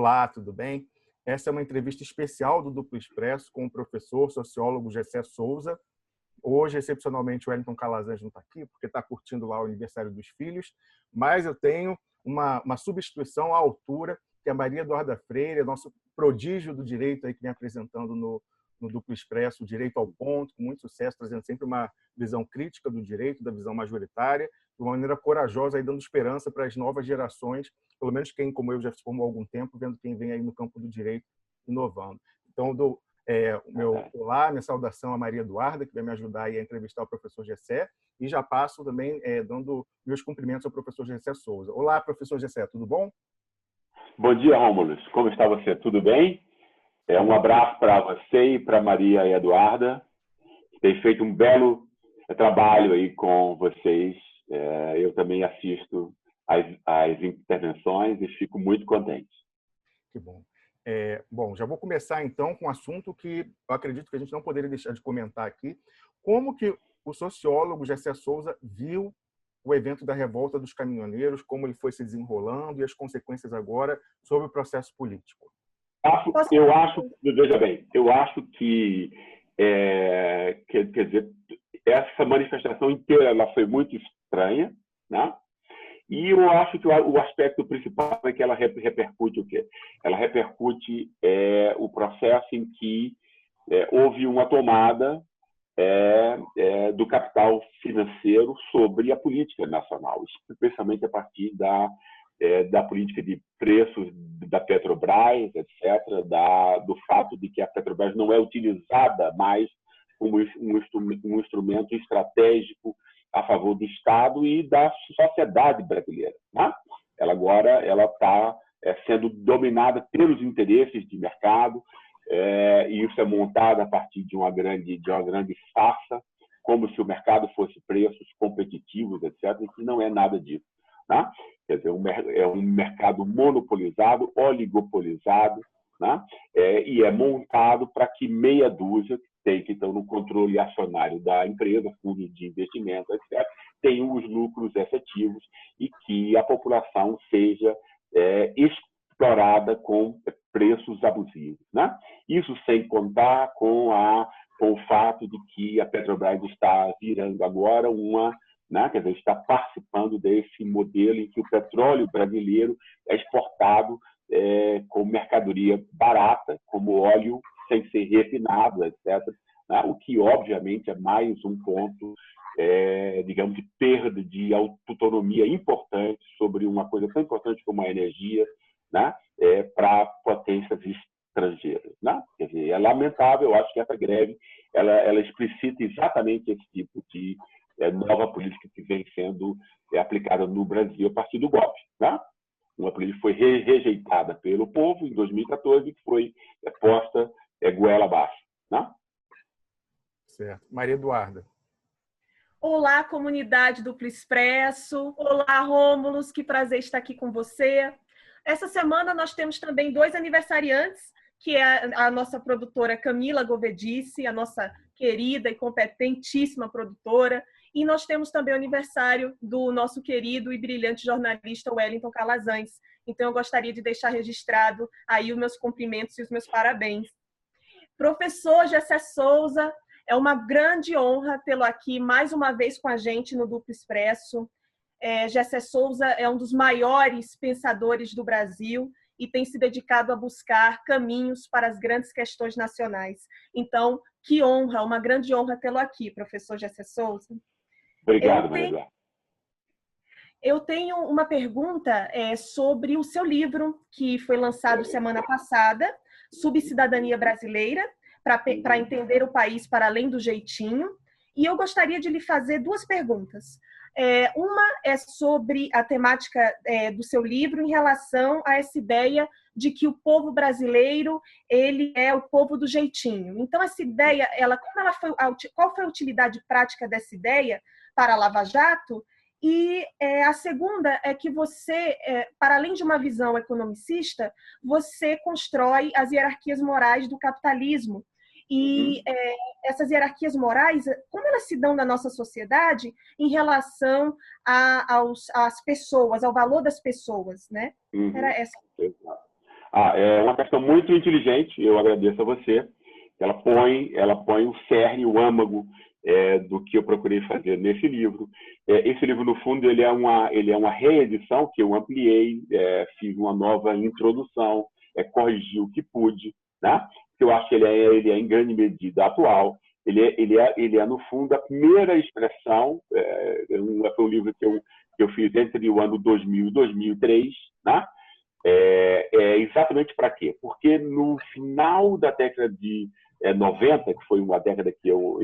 Olá, tudo bem? Essa é uma entrevista especial do Duplo Expresso com o professor sociólogo Gessé Souza. Hoje, excepcionalmente, o Wellington Calazans não está aqui, porque está curtindo lá o aniversário dos filhos, mas eu tenho uma substituição à altura, que é a Maria Eduarda Freire, nosso prodígio do direito aí, que vem apresentando no Duplo Expresso, o direito ao ponto, com muito sucesso, trazendo sempre uma visão crítica do direito, da visão majoritária, de uma maneira corajosa, aí, dando esperança para as novas gerações, pelo menos quem, como eu, já se formou há algum tempo, vendo quem vem aí no campo do direito inovando. Então, o meu olá, minha saudação a Maria Eduarda, que vai me ajudar aí a entrevistar o professor Gessé, e já passo também dando meus cumprimentos ao professor Gessé Souza. Olá, professor Gessé, tudo bom? Bom dia, Rômulo. Como está você? Tudo bem? Um abraço para você e para Maria Eduarda. Tem feito um belo trabalho aí com vocês. Eu também assisto às intervenções e fico muito contente. Que bom. Bom, já vou começar então com um assunto que eu acredito que a gente não poderia deixar de comentar aqui. Como que o sociólogo Gessé Souza viu o evento da revolta dos caminhoneiros, como ele foi se desenrolando e as consequências agora sobre o processo político? Veja bem, eu acho que, quer dizer, essa manifestação inteira ela foi muito estranha, né? E eu acho que o aspecto principal é que ela repercute o quê? Ela repercute o processo em que houve uma tomada do capital financeiro sobre a política nacional, especialmente a partir da política de preços da Petrobras, etc., do fato de que a Petrobras não é utilizada mais como um instrumento estratégico a favor do Estado e da sociedade brasileira, né? Ela agora está sendo dominada pelos interesses de mercado, e isso é montado a partir de uma grande farsa, como se o mercado fosse preços competitivos, etc., e que não é nada disso, né? Quer dizer, é um mercado monopolizado, oligopolizado, né? E é montado para que meia dúzia que estão no controle acionário da empresa, fundos de investimento, etc., tenham os lucros efetivos e que a população seja explorada com preços abusivos, né? Isso sem contar com o fato de que a Petrobras está virando agora quer dizer, está participando desse modelo em que o petróleo brasileiro é exportado como mercadoria barata, como óleo sem ser refinado, etc., né? O que, obviamente, é mais um ponto, digamos, de perda de autonomia importante sobre uma coisa tão importante como a energia, né? Para potências estrangeiras, né? Quer dizer, é lamentável, eu acho que essa greve ela explicita exatamente esse tipo de nova política que vem sendo aplicada no Brasil a partir do golpe, né? Uma política que foi rejeitada pelo povo em 2014 e que foi posta goela abaixo, né? Certo. Maria Eduarda. Olá, comunidade Duplo Expresso. Olá, Rômulus, que prazer estar aqui com você. Essa semana nós temos também 2 aniversariantes, que é a nossa produtora Camila Govedice, a nossa querida e competentíssima produtora, e nós temos também o aniversário do nosso querido e brilhante jornalista Wellington Calazans. Então, eu gostaria de deixar registrado aí os meus cumprimentos e os meus parabéns. Professor Gessé Souza, é uma grande honra tê-lo aqui mais uma vez com a gente no Duplo Expresso. Gessé Souza é um dos maiores pensadores do Brasil e tem se dedicado a buscar caminhos para as grandes questões nacionais. Então, que honra, uma grande honra tê-lo aqui, professor Gessé Souza. Obrigado, Maria. Eu tenho uma pergunta sobre o seu livro, que foi lançado semana passada, Subcidadania Brasileira, para entender o país para além do jeitinho. E eu gostaria de lhe fazer 2 perguntas. Uma é sobre a temática do seu livro em relação a essa ideia de que o povo brasileiro ele é o povo do jeitinho. Então, essa ideia, qual foi a utilidade prática dessa ideia para a Lava Jato? E a segunda é que você, para além de uma visão economicista, você constrói as hierarquias morais do capitalismo. E essas hierarquias morais, como elas se dão na nossa sociedade em relação às pessoas, ao valor das pessoas, né? Era essa. É uma questão muito inteligente, eu agradeço a você. Ela põe o cerne, o âmago do que eu procurei fazer nesse livro. Esse livro, no fundo, ele é uma reedição que eu ampliei, fiz uma nova introdução, corrigi o que pude, né? Eu acho que ele é em grande medida atual. Ele é, no fundo, a primeira expressão. Foi um livro que eu fiz entre o ano 2000 e 2003, né? Exatamente para quê? Porque no final da década de 90, que foi uma década que eu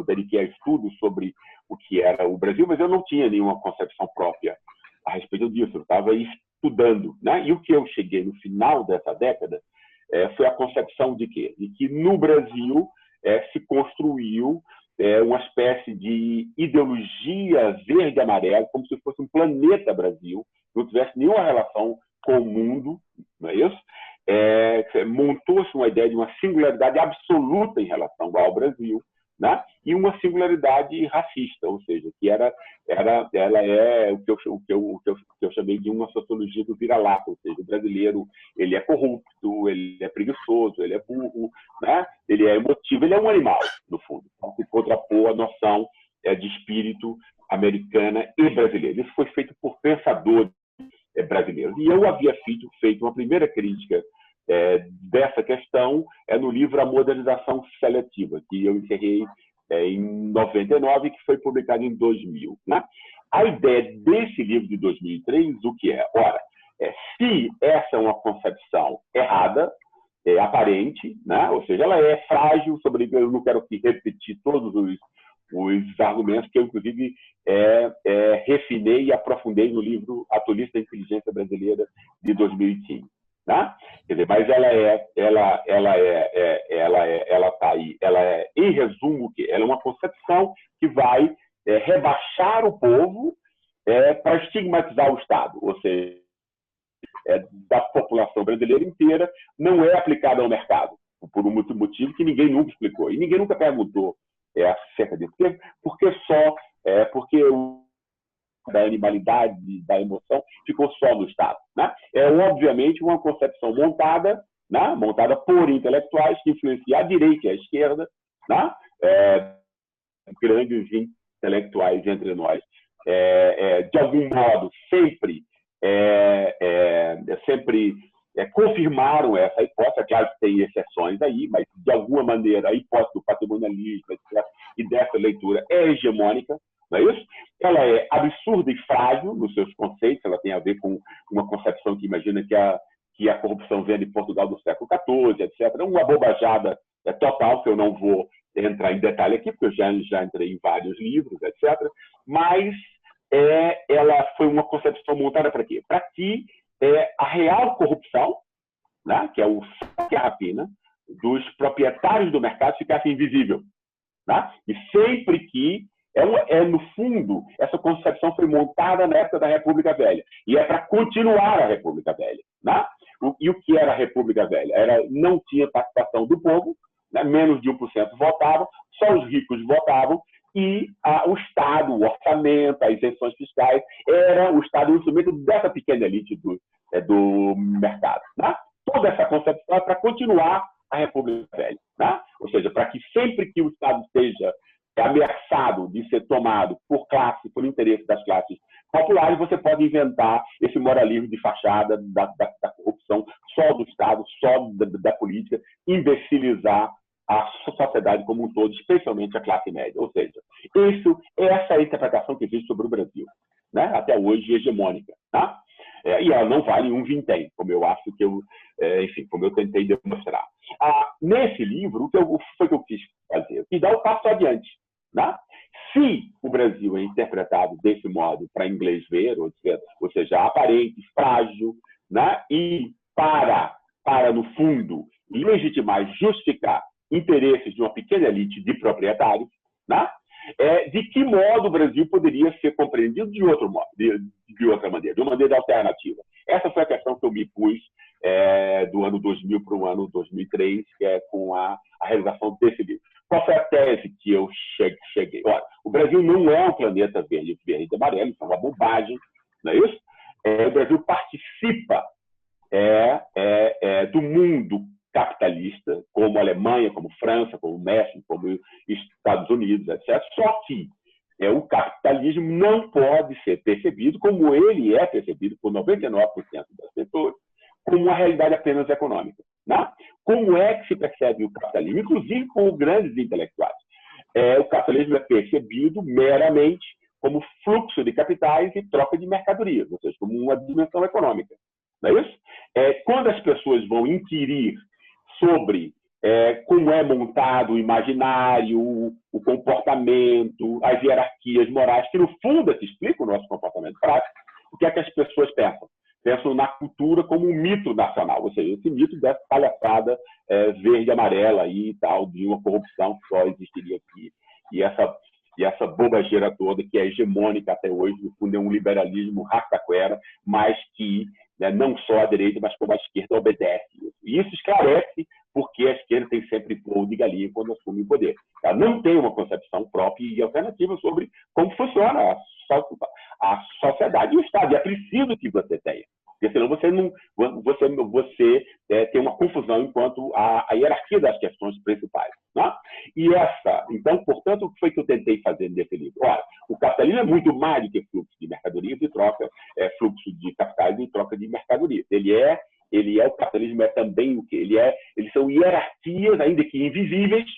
dediquei a estudos sobre o que era o Brasil, mas eu não tinha nenhuma concepção própria a respeito disso. Eu estava estudando, né? E o que eu cheguei no final dessa década foi a concepção de quê? De que no Brasil se construiu uma espécie de ideologia verde-amarela, como se fosse um planeta Brasil, não tivesse nenhuma relação com o mundo, não é isso? Montou-se uma ideia de uma singularidade absoluta em relação ao Brasil, né? E uma singularidade racista, ou seja, que ela é o que eu chamei de uma sociologia do vira-lata, ou seja, o brasileiro ele é corrupto, ele é preguiçoso, ele é burro, né? Ele é emotivo, ele é um animal, no fundo. Então, se contrapor a noção de espírito americana e brasileira. Isso foi feito por pensadores brasileiros. E eu havia feito uma primeira crítica dessa questão no livro A Modernização Seletiva, que eu encerrei em 99, que foi publicado em 2000. Né? A ideia desse livro de 2003, o que é? Ora, se essa é uma concepção errada, aparente, né? Ou seja, ela é frágil, eu não quero aqui repetir todos os argumentos que eu, inclusive, refinei e aprofundei no livro A Tolice da Inteligência Brasileira, de 2015. Né? Quer dizer, mas ela está aí. Ela em resumo, o quê? Ela é uma concepção que vai rebaixar o povo para estigmatizar o Estado, ou seja, da população brasileira inteira, não é aplicada ao mercado, por um motivo que ninguém nunca explicou e ninguém nunca perguntou acerca disso. Porque da animalidade, da emoção, ficou só no Estado. Né? Obviamente, uma concepção montada, né? Montada por intelectuais que influenciam a direita e a esquerda, né? Grandes intelectuais entre nós. De algum modo, sempre confirmaram essa hipótese. Claro que tem exceções aí, mas, de alguma maneira, a hipótese do patrimonialismo, etc., e dessa leitura é hegemônica. Não é isso? Ela é absurda e frágil nos seus conceitos. Ela tem a ver com uma concepção que imagina que a corrupção vem de Portugal do século XIV, etc. Uma bobajada total, que eu não vou entrar em detalhe aqui, porque eu já entrei em vários livros, etc. Mas ela foi uma concepção montada para quê? Para que a real corrupção, né, que é o saque e a rapina, dos proprietários do mercado ficasse invisível. Né? E sempre que no fundo, essa concepção foi montada na época da República Velha. E é para continuar a República Velha. Né? E o que era a República Velha? Não tinha participação do povo, né? Menos de 1% votavam, só os ricos votavam, e o Estado, o orçamento, as isenções fiscais, era o Estado o instrumento dessa pequena elite do mercado. Né? Toda essa concepção é para continuar a República Velha. Né? Ou seja, para que sempre que o Estado seja ameaçado de ser tomado por interesse das classes populares, você pode inventar esse moralismo de fachada da corrupção só do Estado, só da política, imbecilizar a sociedade como um todo, especialmente a classe média. Ou seja, essa é a interpretação que existe sobre o Brasil, né? Até hoje hegemônica. Tá? E ela não vale um vintém, como eu acho que como eu tentei demonstrar. Nesse livro, o que eu quis fazer? Eu quis dar o passo adiante. Né? Se o Brasil é interpretado desse modo para inglês ver, ou seja, aparente, frágil, né? E para, no fundo, legitimar, justificar interesses de uma pequena elite de proprietários, né? De que modo o Brasil poderia ser compreendido de outro modo, de outra maneira, de uma maneira alternativa? Essa foi a questão que eu me pus do ano 2000 para o ano 2003, que é com a realização desse livro. Qual foi a tese que eu cheguei? Olha, o Brasil não é um planeta verde e amarelo, isso é uma bobagem, não é isso? O Brasil participa do mundo capitalista, como a Alemanha, como França, como México, como Estados Unidos, etc. Só que o capitalismo não pode ser percebido como ele é percebido por 99% das pessoas, como uma realidade apenas econômica. Né? Como é que se percebe o capitalismo? Inclusive por grandes intelectuais. O capitalismo é percebido meramente como fluxo de capitais e troca de mercadorias, ou seja, como uma dimensão econômica. Não é isso? Quando as pessoas vão inquirir sobre como é montado o imaginário, o comportamento, as hierarquias morais, que no fundo se explicam o nosso comportamento prático, o que é que as pessoas pensam? Pensam na cultura como um mito nacional, ou seja, esse mito dessa palhaçada verde e amarela e tal, de uma corrupção que só existiria aqui. E essa bobageira toda que é hegemônica até hoje, no fundo é um liberalismo rastaquera, mas que não só a direita, mas como a esquerda obedece. E isso esclarece porque a esquerda tem sempre voo de galinha quando assume o poder. Ela não tem uma concepção própria e alternativa sobre como funciona a sociedade e o Estado. E é preciso que você tenha. Porque senão você tem uma confusão enquanto a hierarquia das questões principais. Né? Então, portanto, o que foi que eu tentei fazer nesse livro? Olha, o capitalismo é muito mais do que fluxo de mercadorias e troca, fluxo de capitais e troca de mercadorias. O capitalismo é também o quê? Eles são hierarquias, ainda que invisíveis,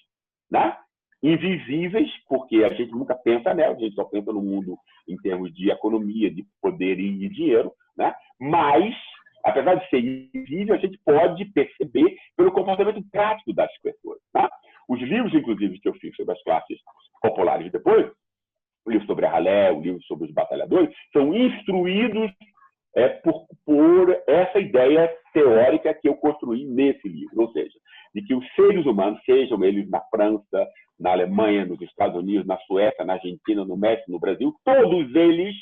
né? Invisíveis, porque a gente nunca pensa nelas, a gente só pensa no mundo em termos de economia, de poder e de dinheiro, né? Mas, apesar de ser invisível, a gente pode perceber pelo comportamento prático das pessoas. Né? Os livros, inclusive, que eu fiz sobre as classes populares depois, o livro sobre a ralé, o livro sobre os batalhadores, são instruídos por essa ideia teórica que eu construí nesse livro, ou seja, de que os seres humanos, sejam eles na França, na Alemanha, nos Estados Unidos, na Suécia, na Argentina, no México, no Brasil, todos eles,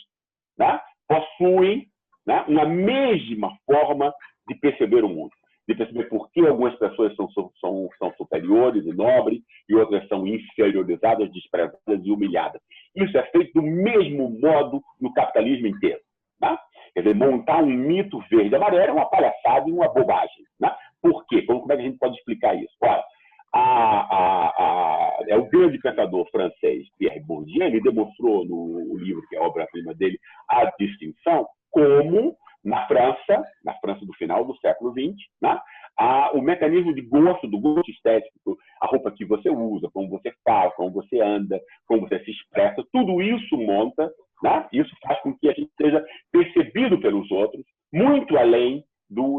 né, possuem, né, uma mesma forma de perceber o mundo, de perceber por que algumas pessoas são superiores e nobres e outras são inferiorizadas, desprezadas e humilhadas. Isso é feito do mesmo modo no capitalismo inteiro. Né? Quer dizer, montar um mito verde e amarelo é uma palhaçada e uma bobagem. Né? Por quê? Como é que a gente pode explicar isso? Olha, o grande pensador francês Pierre Bourdieu, ele demonstrou no livro, que é a obra-prima dele, A Distinção, como na França do final do século XX, né, o mecanismo de gosto, do gosto estético, a roupa que você usa, como você fala, como você anda, como você se expressa, tudo isso monta, né, isso faz com que a gente seja percebido pelos outros muito além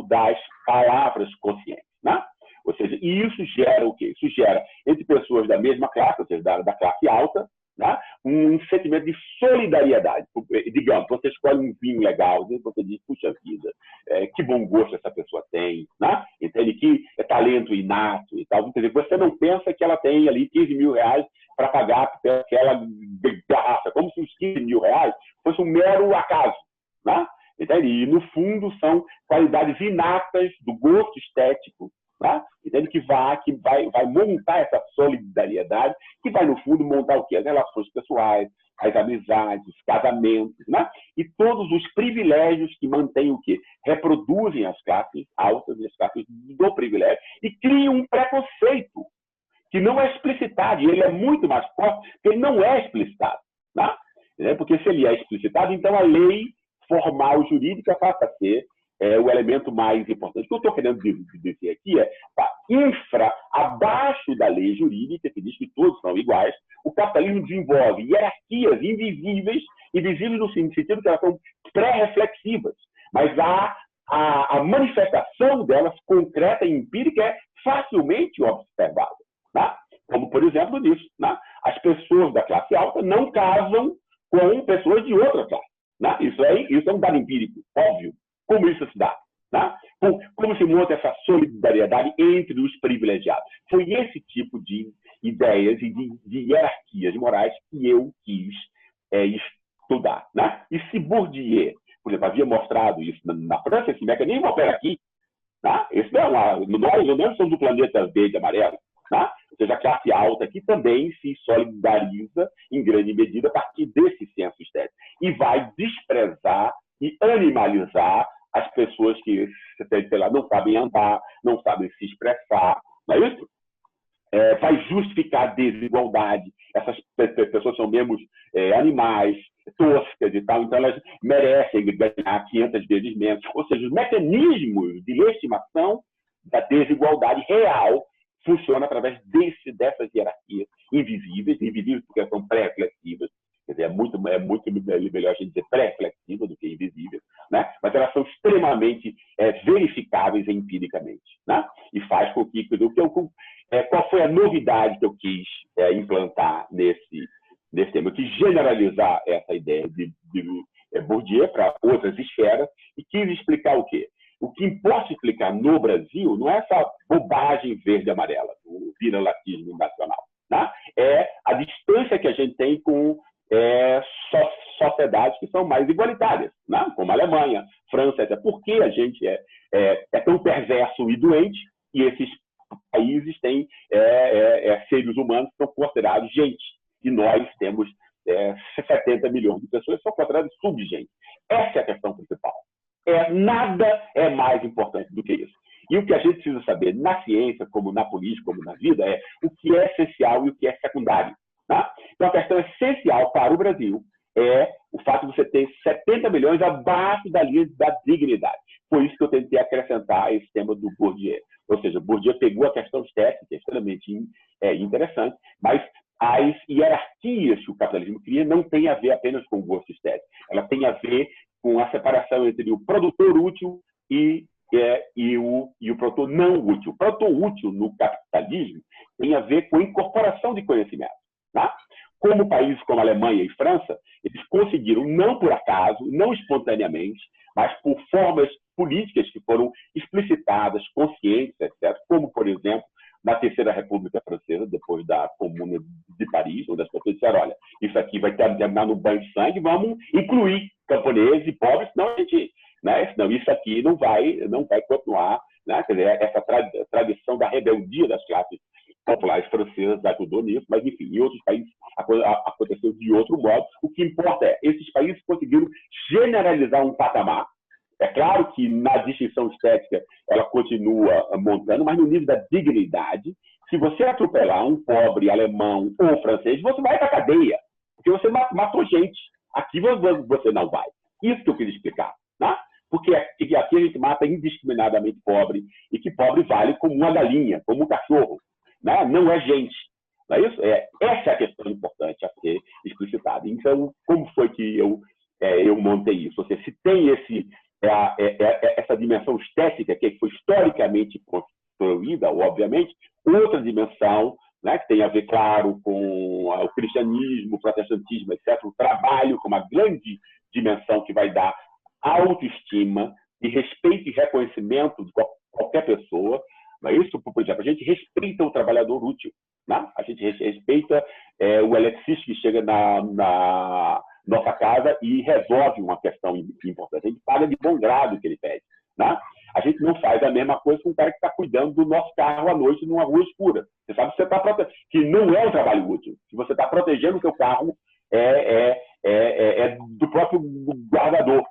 das palavras conscientes. Né? Ou seja, e isso gera o quê? Isso gera, entre pessoas da mesma classe, ou seja, da classe alta, né? Um sentimento de solidariedade. Digamos, você escolhe um vinho legal, você diz, puxa vida, que bom gosto essa pessoa tem, né? Entende? Que é talento inato e tal. Quer dizer, você não pensa que ela tem ali 15 mil reais para pagar aquela garrafa, como se os 15 mil reais fosse um mero acaso, né? Entende? E, no fundo, são qualidades inatas do gosto estético, né? Entende? Que vai montar essa solidariedade, que vai, no fundo, montar o quê? As relações pessoais, as amizades, os casamentos, né? E todos os privilégios que mantêm o quê? Reproduzem as classes altas e as classes do privilégio e criam um preconceito que não é explicitado, e ele é muito mais forte porque ele não é explicitado. Né? Porque se ele é explicitado, então a lei formal jurídica passa a ser o elemento mais importante. O que eu estou querendo dizer aqui abaixo da lei jurídica, que diz que todos são iguais, o capitalismo desenvolve hierarquias invisíveis no sentido que elas são pré-reflexivas, mas a manifestação delas, concreta e empírica, é facilmente observável. Né? Como, por exemplo, nisso. Né? As pessoas da classe alta não casam com pessoas de outra classe. Né? Isso é um dado empírico, óbvio. Como isso se dá? Né? Como se monta essa solidariedade entre os privilegiados? Foi esse tipo de ideias e de hierarquias morais que eu quis estudar. Né? E se Bourdieu, por exemplo, havia mostrado isso na França, esse mecanismo opera aqui. Né? Nós não somos do planeta verde e amarelo. Né? Ou seja, a classe alta aqui também se solidariza, em grande medida, a partir desse senso estético. E vai desprezar e animalizar as pessoas que sei lá, não sabem andar, não sabem se expressar, não é isso? Vai justificar a desigualdade. Essas pessoas são mesmo animais, toscas e tal, então elas merecem ganhar 500 vezes menos. Ou seja, os mecanismos de legitimação da desigualdade real funcionam através dessas hierarquias invisíveis porque são pré-reflexivas. Quer dizer, é muito melhor a gente dizer pré-reflexiva do que invisível, né? Mas elas são extremamente verificáveis empiricamente, né? E faz com que qual foi a novidade que eu quis implantar nesse tema? Eu quis generalizar essa ideia de Bourdieu para outras esferas e quis explicar o quê? O que importa explicar no Brasil não é essa bobagem verde e amarela, o viralatismo nacional, né? É a distância que a gente tem com sociedades que são mais igualitárias, né? Como a Alemanha, França, até porque a gente é tão perverso e doente e esses países têm seres humanos que são considerados gente. E nós temos 70 milhões de pessoas que são consideradas subgentes. Essa é a questão principal. Nada é mais importante do que isso. E o que a gente precisa saber na ciência, como na política, como na vida, é o que é essencial e o que é secundário. Tá? Então, a questão essencial para o Brasil é o fato de você ter 70 milhões abaixo da linha da dignidade. Foi isso que eu tentei acrescentar esse tema do Bourdieu. Ou seja, Bourdieu pegou a questão estética, que é extremamente interessante, mas as hierarquias que o capitalismo cria não tem a ver apenas com o gosto estético. Ela tem a ver com a separação entre o produtor útil e o produtor não útil. O produtor útil no capitalismo tem a ver com a incorporação de conhecimento. Tá? Como países como a Alemanha e França, eles conseguiram, não por acaso, não espontaneamente, mas por formas políticas que foram explicitadas, conscientes, etc., como, por exemplo, na Terceira República Francesa, depois da Comuna de Paris, onde as pessoas disseram, olha, isso aqui vai terminar no banho de sangue, vamos incluir camponeses e pobres, senão isso aqui não vai continuar, né? Quer dizer, essa tradição da rebeldia das classes populares francesas ajudou nisso, mas, enfim, em outros países aconteceu de outro modo. O que importa é, esses países conseguiram generalizar um patamar. É claro que na distinção estética ela continua montando, mas no nível da dignidade, se você atropelar um pobre alemão ou francês, você vai para a cadeia, porque você matou gente. Aqui você não vai. Isso que eu queria explicar, né? Porque aqui a gente mata indiscriminadamente pobre, e que pobre vale como uma galinha, como um cachorro. Né? Não é gente. Não é isso? Essa é a questão importante a ser explicitada. Então, como foi que eu montei isso? Ou seja, se tem essa dimensão estética que foi historicamente construída, obviamente, outra dimensão, né, que tem a ver, claro, com o cristianismo, o protestantismo, etc., o trabalho como uma grande dimensão que vai dar autoestima e respeito e reconhecimento de qualquer pessoa. Não é isso? Por exemplo, a gente respeita o trabalhador útil, né? A gente respeita o eletricista que chega na nossa casa e resolve uma questão importante. A gente paga de bom grado o que ele pede, né? A gente não faz a mesma coisa com o cara que está cuidando do nosso carro à noite numa rua escura. Você sabe que você está protegendo, que não é um trabalho útil. Que você está protegendo o seu carro do próprio guardador.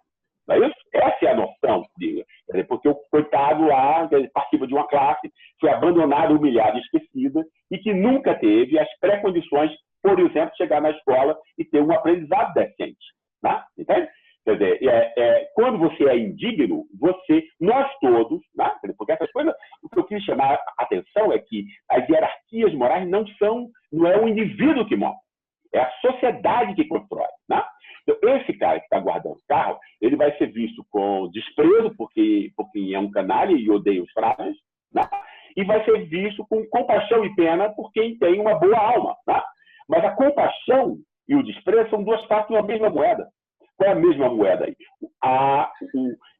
Não é isso? Essa é a noção dele. Porque o coitado lá participa de uma classe, foi abandonada, humilhada, esquecida, e que nunca teve as pré-condições, por exemplo, de chegar na escola e ter um aprendizado decente. Né? Entende? Quer dizer, quando você é indigno, nós todos, né? Porque essas coisas, o que eu quis chamar a atenção é que as hierarquias morais não é o indivíduo que move, é a sociedade que constrói. Né? Então, esse cara que está guardando o carro, ele vai ser visto com desprezo, porque é um canalha e odeia os fracos, né? E vai ser visto com compaixão e pena por quem tem uma boa alma. Né? Mas a compaixão e o desprezo são duas faces da mesma moeda. Qual é a mesma moeda aí?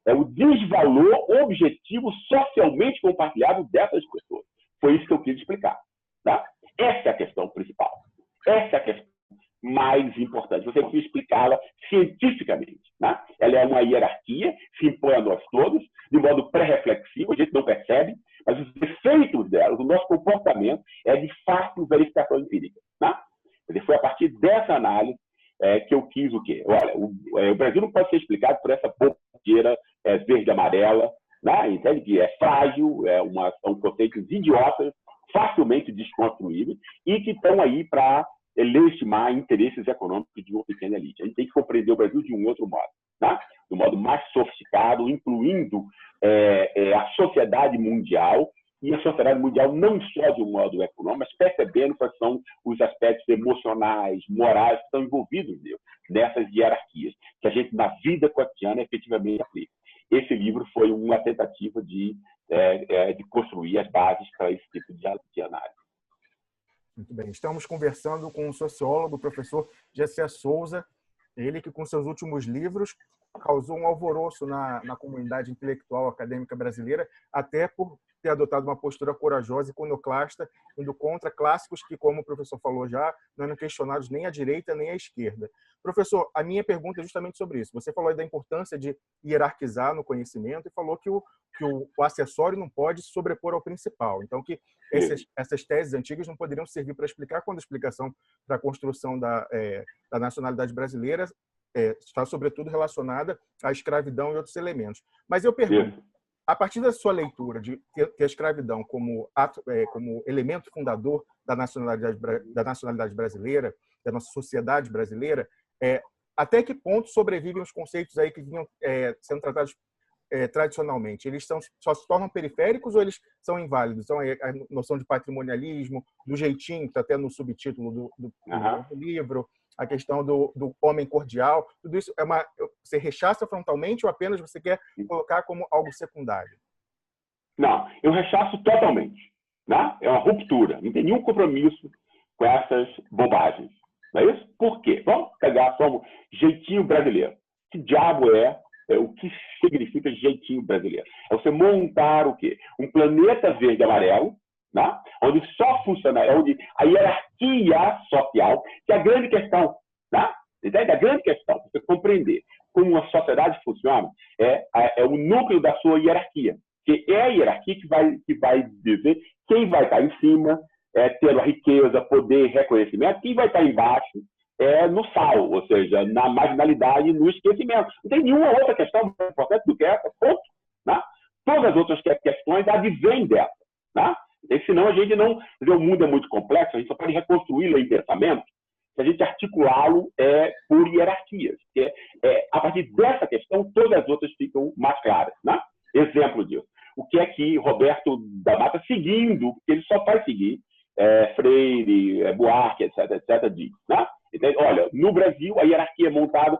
É o desvalor objetivo socialmente compartilhado dessas pessoas. Foi isso que eu quis explicar. Tá? Essa é a questão principal. Essa é a questão mais importante. Você precisa explicá-la cientificamente. Né? Ela é uma hierarquia, se impõe a nós todos, de modo pré-reflexivo, a gente não percebe, mas os efeitos dela, o nosso comportamento, é de fato verificação empírica. Né? Foi a partir dessa análise que eu quis o quê? Olha, o Brasil não pode ser explicado por essa bobeira verde-amarela, né? Entende que é frágil, são conceitos idiotas, facilmente desconstruíveis e que estão aí para legitimar interesses econômicos de uma pequena elite. A gente tem que compreender o Brasil de um outro modo, né? De um modo mais sofisticado, incluindo a sociedade mundial, e a sociedade mundial não só de um modo econômico, mas percebendo quais são os aspectos emocionais, morais que estão envolvidos nessas hierarquias, que a gente, na vida cotidiana, efetivamente aplica. Esse livro foi uma tentativa de construir as bases para esse tipo de análise. Muito bem. Estamos conversando com o sociólogo, o professor Gessé Souza, ele que, com seus últimos livros, causou um alvoroço na comunidade intelectual acadêmica brasileira, até por ter adotado uma postura corajosa e iconoclasta, indo contra clássicos que, como o professor falou já, não eram questionados nem à direita nem à esquerda. Professor, a minha pergunta é justamente sobre isso. Você falou aí da importância de hierarquizar no conhecimento e falou que o acessório não pode se sobrepor ao principal. Então, que essas teses antigas não poderiam servir para explicar quando a explicação para a construção da nacionalidade brasileira está, sobretudo, relacionada à escravidão e outros elementos. Mas eu pergunto, a partir da sua leitura de que a escravidão como elemento fundador da nacionalidade brasileira, da nossa sociedade brasileira, até que ponto sobrevivem os conceitos aí que vinham sendo tratados tradicionalmente? Eles só se tornam periféricos ou eles são inválidos? Então, a noção de patrimonialismo, do jeitinho, que está até no subtítulo do livro, a questão do homem cordial, tudo isso você rechaça frontalmente ou apenas você quer colocar como algo secundário? Não, eu rechaço totalmente, né? É uma ruptura, não tem nenhum compromisso com essas bobagens. Não é isso? Por quê? Vamos pegar como jeitinho brasileiro. Que diabo o que significa jeitinho brasileiro? É você montar o quê? Um planeta verde e amarelo, né? Onde só funciona, onde a hierarquia social, que é a grande questão, né? Entende? A grande questão, você compreender como uma sociedade funciona, é o núcleo da sua hierarquia. Que é a hierarquia que vai dizer quem vai estar em cima, tendo a riqueza, poder, reconhecimento, quem vai estar embaixo, no sal, ou seja, na marginalidade, no esquecimento. Não tem nenhuma outra questão mais importante do que essa, ponto. Né? Todas as outras questõões advêm dessa. Né? E senão a gente não... O mundo é muito complexo, a gente só pode reconstruí-lo em pensamento se a gente articulá-lo por hierarquias. A partir dessa questão, todas as outras ficam mais claras. Né? Exemplo disso. O que é que Roberto da Mata, seguindo, porque ele só vai seguir Freire, Buarque, etc., diz. Né? Então, olha, no Brasil, a hierarquia é montada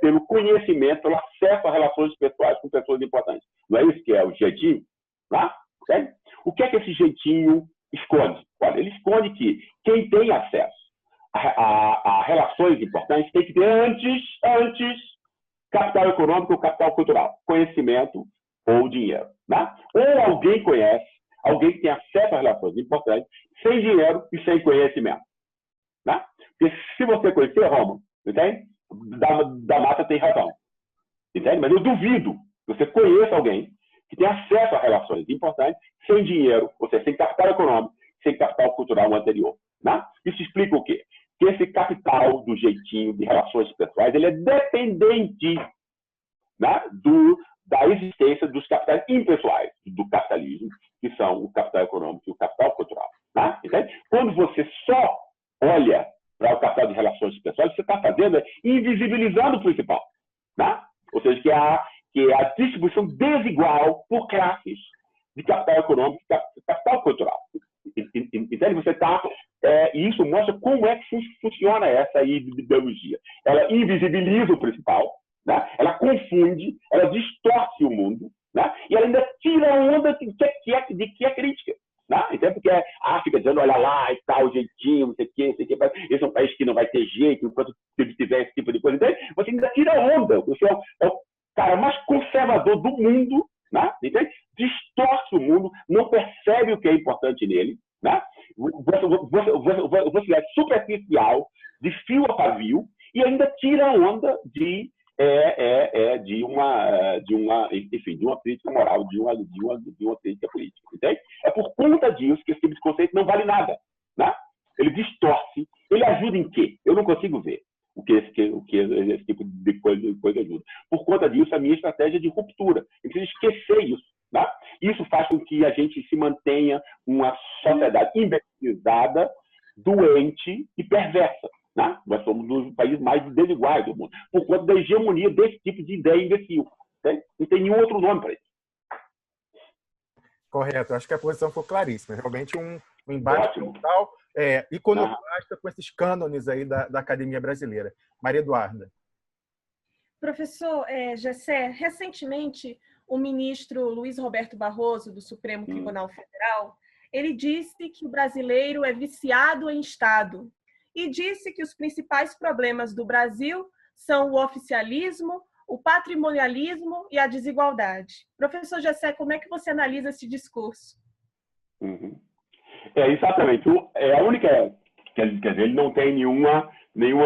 pelo conhecimento, pelo acesso a relações pessoais com pessoas importantes. Não é isso que é o jeitinho? Né? O que é que esse jeitinho esconde? Olha, ele esconde que quem tem acesso a relações importantes tem que ter antes capital econômico ou capital cultural, conhecimento ou dinheiro. Né? Ou alguém conhece, alguém que tem acesso a relações importantes, sem dinheiro e sem conhecimento. Né? Porque se você conhecer Roma, entende? Da Mata tem razão. Entende? Mas eu duvido que você conheça alguém que tem acesso a relações importantes sem dinheiro, ou seja, sem capital econômico, sem capital cultural anterior. Né? Isso explica o quê? Que esse capital do jeitinho de relações pessoais ele é dependente, né, da existência dos capitais impessoais do capitalismo, que são o capital econômico e o capital cultural. Né? Entende? Quando você só olha para o capital de relações pessoais, você está fazendo invisibilizando o principal. Né? Ou seja, que é a distribuição desigual por classes de capital econômico e capital cultural. Entende? Você está... e isso mostra como é que funciona essa ideologia. Ela invisibiliza o principal, né? Ela confunde, ela distorce o mundo, né? E ela ainda tira a onda de que é crítica. Né? Então, porque a África dizendo, olha lá, e tal, jeitinho, não sei o quê, esse é um país que não vai ter jeito, enquanto ele tiver esse tipo de coisa. Então, você ainda tira a onda. Você é o cara mais conservador do mundo, né? Então, distorce o mundo, não percebe o que é importante nele, né? Você é superficial, de fio a pavio, e ainda tira a onda de uma crítica moral, de uma crítica política. Entende? É por conta disso que esse tipo de conceito não vale nada. Né? Ele distorce. Ele ajuda em quê? Eu não consigo ver. esse tipo de coisa ajuda. Por conta disso, a minha estratégia é de ruptura. Eu preciso esquecer isso. Tá? Isso faz com que a gente se mantenha uma sociedade imbecilizada, doente e perversa. Né? Nós somos um dos países mais desiguais do mundo, por conta da hegemonia desse tipo de ideia imbecil. Né? Não tem nenhum outro nome para isso. Correto, acho que a posição foi claríssima. Realmente um embate total, iconoclasta com esses cânones aí da academia brasileira. Maria Eduarda. Professor Gessé, recentemente o ministro Luiz Roberto Barroso, do Supremo Tribunal Federal, ele disse que o brasileiro é viciado em Estado e disse que os principais problemas do Brasil são o oficialismo, o patrimonialismo e a desigualdade. Professor Gessé, como é que você analisa esse discurso? Exatamente. A única... Quer dizer, ele não tem nenhuma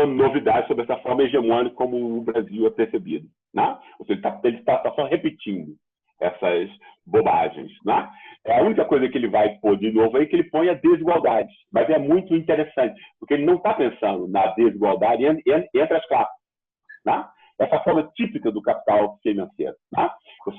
novidade sobre essa forma hegemônica como o Brasil é percebido. Né? Ou seja, ele está só repetindo essas bobagens. Né? A única coisa que ele vai pôr de novo é que ele põe a desigualdade. Mas é muito interessante, porque ele não está pensando na desigualdade entre as classes. Né? Essa forma típica do capital financeiro. Né?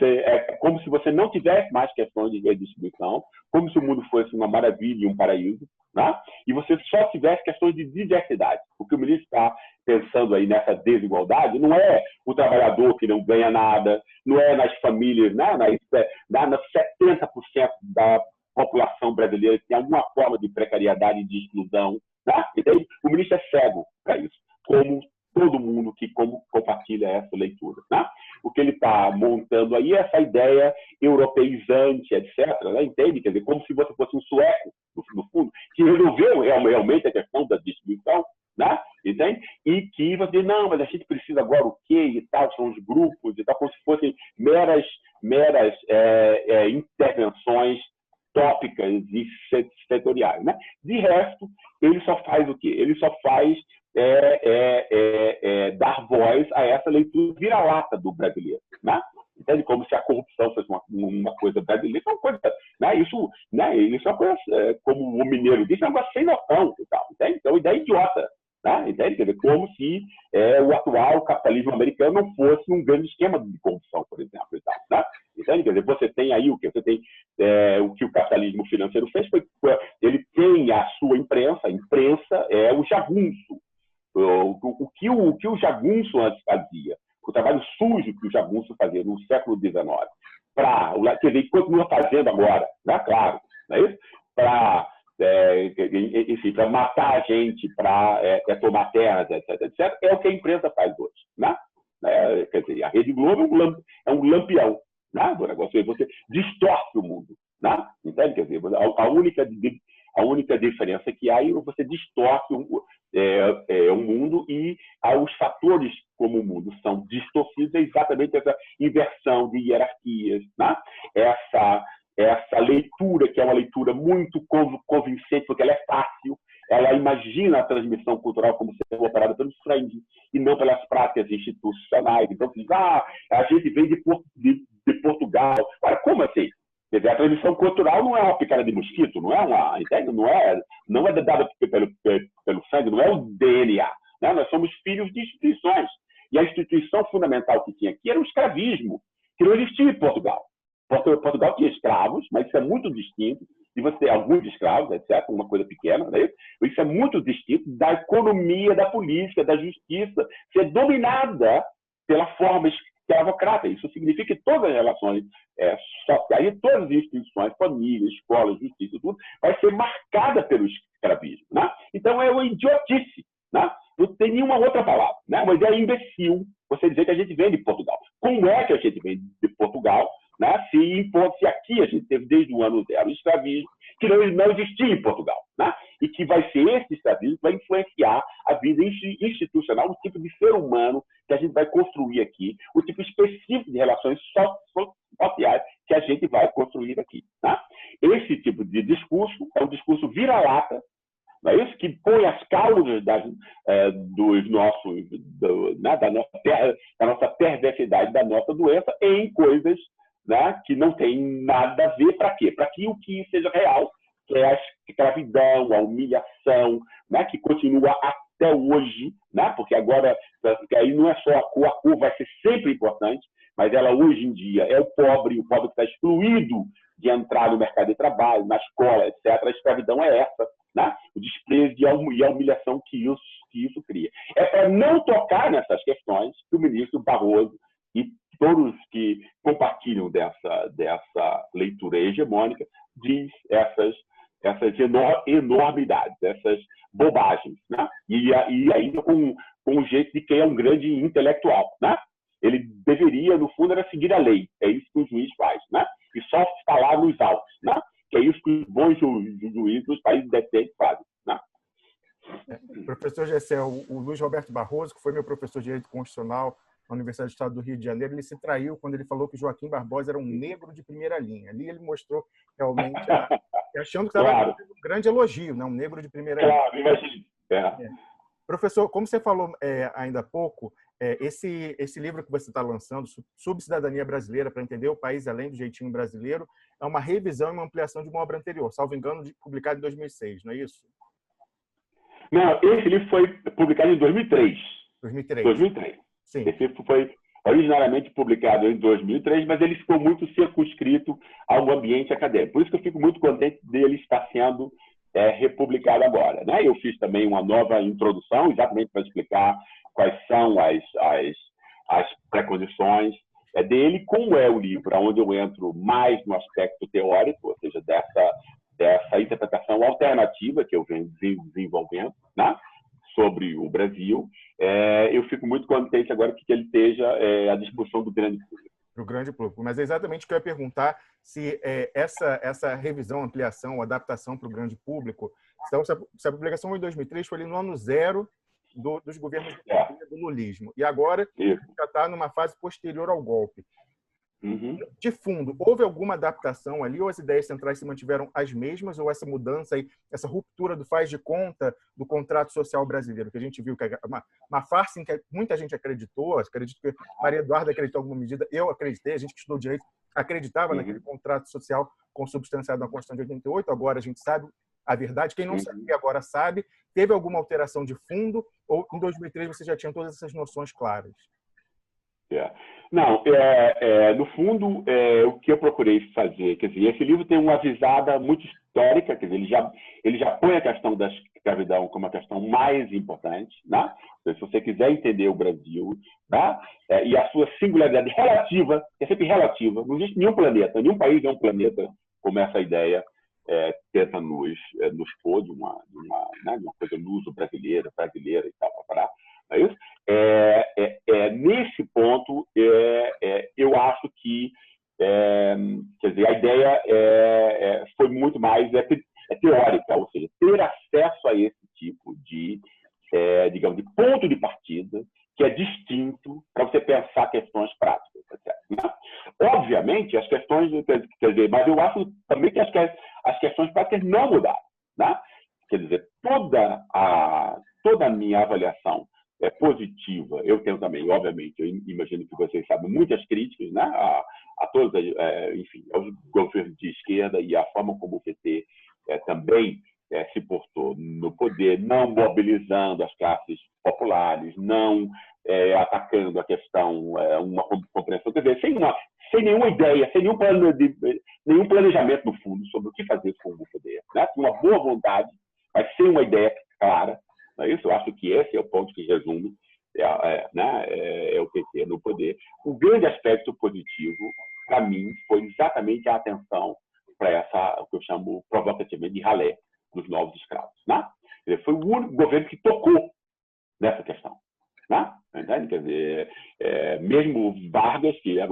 É como se você não tivesse mais questões de redistribuição, como se o mundo fosse uma maravilha e um paraíso, né? E você só tivesse questões de diversidade. O que o ministro está pensando aí nessa desigualdade não é o trabalhador que não ganha nada, não é nas famílias, né? Nas 70% da população brasileira que tem alguma forma de precariedade e de exclusão. Né? Então, o ministro é cego para isso, como todo mundo que compartilha essa leitura. Né? O que ele está montando aí é essa ideia europeizante, etc. Né? Entende? Quer dizer, como se você fosse um sueco, no fundo, que resolveu realmente a questão da distribuição, né? Entende? E que você diz, não, mas a gente precisa agora o quê e tal, são os grupos e tal, como se fossem meras intervenções tópicas e setoriais. Né? De resto, ele só faz o quê? Ele só faz dar voz a essa leitura vira-lata do brasileiro. Né? Entende? Como se a corrupção fosse uma coisa brasileira. Isso é uma coisa, né? Isso é uma coisa, como o mineiro disse, é um negócio sem noção. E tal, entende? Então, ideia idiota. Né? Entende? Quer dizer, como se o atual capitalismo americano não fosse um grande esquema de corrupção, por exemplo. E tal, né? Entende? Quer dizer, você tem aí o que? Você tem o que o capitalismo financeiro fez, ele tem a sua imprensa, a imprensa é o jagunço. O que o jagunço antes fazia, o trabalho sujo que o jagunço fazia no século XIX, quer dizer, continua fazendo agora, né? Claro, não é isso? Para matar a gente, para tomar terras, etc., é o que a imprensa faz hoje. Né? Quer dizer, a Rede Globo é um lampião. Né? Do negócio, você distorce o mundo. Né? Entende? Quer dizer, a única diferença que há é que você distorce o mundo e os fatores como o mundo são distorcidos, é exatamente essa inversão de hierarquias, né? Essa leitura, que é uma leitura muito convincente, porque ela é fácil, ela imagina a transmissão cultural como sendo operada pelo sangue e não pelas práticas institucionais. Então, a gente vem de Portugal. Ora, como assim? Quer dizer, a transmissão cultural não é uma picada de mosquito, não é dada pelo sangue, não é o DNA. Né? Nós somos filhos de instituições. E a instituição fundamental que tinha aqui era o escravismo, que não existia em Portugal. Portugal tinha escravos, mas isso é muito distinto. E você tem alguns escravos, etc., uma coisa pequena, né? Isso é muito distinto da economia, da política, da justiça ser dominada pela forma escravocrata. Isso significa que todas as relações sociais, todas as instituições, família, escola, justiça, tudo, vai ser marcada pelo escravismo. Né? Então, é uma idiotice. Né? Não tem nenhuma outra palavra. Né? Uma ideia imbecil você dizer que a gente vem de Portugal. Como é que a gente vem de Portugal? Né? Se aqui a gente teve desde o ano zero o escravismo, que não existia em Portugal. Né? E que vai ser esse escravismo que vai influenciar a vida institucional, o tipo de ser humano que a gente vai construir aqui, o tipo específico de relações sociais que a gente vai construir aqui. Né? Esse tipo de discurso é um discurso vira-lata, não é isso? Que põe as causas da nossa perversidade, da nossa doença, em coisas, né, que não tem nada a ver. Para quê? Para que o que seja real, que é a escravidão, a humilhação, né, que continua até hoje, né? Porque agora, porque aí não é só a cor vai ser sempre importante, mas ela hoje em dia é o pobre que está excluído de entrar no mercado de trabalho, na escola, etc. A escravidão é essa, né? O desprezo e a humilhação que isso cria. É para não tocar nessas questões que o ministro Barroso e todos que compartilham dessa leitura hegemônica diz essas enormidades, essas bobagens, né? E ainda com o jeito de quem é um grande intelectual, né? Ele deveria, no fundo, era seguir a lei. É isso que o juiz faz, né? E só falar nos autos, né? Que é isso que os bons juízes dos países decentes fazem, né? Professor Gessé, o Luiz Roberto Barroso, que foi meu professor de Direito Constitucional na Universidade do Estado do Rio de Janeiro, ele se traiu quando ele falou que Joaquim Barbosa era um negro de primeira linha. Ali ele mostrou realmente, achando que estava fazendo um grande elogio, né? Um negro de primeira linha. Claro, imagine. Professor, como você falou ainda há pouco, esse livro que você está lançando, Subcidadania Brasileira, para entender o país além do jeitinho brasileiro, é uma revisão e uma ampliação de uma obra anterior, salvo engano, publicada em 2006, não é isso? Não, esse livro foi publicado em 2003. 2003. Sim. Esse livro foi originariamente publicado em 2003, mas ele ficou muito circunscrito ao ambiente acadêmico. Por isso que eu fico muito contente dele estar sendo republicado agora, né? Eu fiz também uma nova introdução, exatamente para explicar quais são as precondições dele, como é o livro, onde eu entro mais no aspecto teórico, ou seja, dessa interpretação alternativa que eu venho desenvolvendo, né, sobre o Brasil. Eu fico muito contente agora que ele esteja à disposição do grande público. Para o grande público. Mas é exatamente o que eu ia perguntar, se essa revisão, ampliação, adaptação para o grande público, então, se a publicação foi em 2003, foi ali no ano zero dos governos do lulismo. E agora já está numa fase posterior ao golpe. Uhum. De fundo, houve alguma adaptação ali, ou as ideias centrais se mantiveram as mesmas, ou essa mudança aí, essa ruptura do faz de conta do contrato social brasileiro, que a gente viu que é uma farsa em que muita gente acreditou, acredito que Maria Eduarda acreditou em alguma medida, eu acreditei, a gente que estudou direito acreditava naquele contrato social consubstanciado na Constituição de 88, agora a gente sabe a verdade, quem não sabia agora sabe. Teve alguma alteração de fundo, ou em 2003 você já tinha todas essas noções claras? Não, no fundo, o que eu procurei fazer, quer dizer, esse livro tem uma visada muito histórica, quer dizer, ele já põe a questão da escravidão como a questão mais importante, né? Se você quiser entender o Brasil, tá? E a sua singularidade relativa, é sempre relativa, não existe nenhum planeta, nenhum país é um planeta como essa ideia tenta nos pôr de uma coisa luso brasileira e tal, não é isso? Nesse ponto, eu acho que quer dizer, a ideia foi muito mais teórica, ou seja, ter acesso a esse tipo de, digamos, de ponto de partida que é distinto para você pensar questões práticas. Né? Obviamente, as questões, quer dizer, mas eu acho também que as questões práticas não mudaram. Né? Quer dizer, toda a minha avaliação positiva. Eu tenho também, obviamente, eu imagino que vocês sabem, muitas críticas, né, a todos, enfim, aos governos de esquerda e a forma como o PT também se portou no poder, não mobilizando as classes populares, não atacando a questão, uma compreensão, quer dizer, sem nenhuma ideia, sem nenhum planejamento no fundo sobre o que fazer com o poder, né, com uma boa vontade, mas sem uma ideia clara. Não é isso? Eu acho que esse é o ponto que resume o PT no poder. O grande aspecto positivo, para mim, foi exatamente a atenção para o que eu chamo provocativamente de ralé dos novos escravos. Né? Foi o único governo que tocou nessa questão. Né? Entende? Quer dizer, mesmo Vargas, que era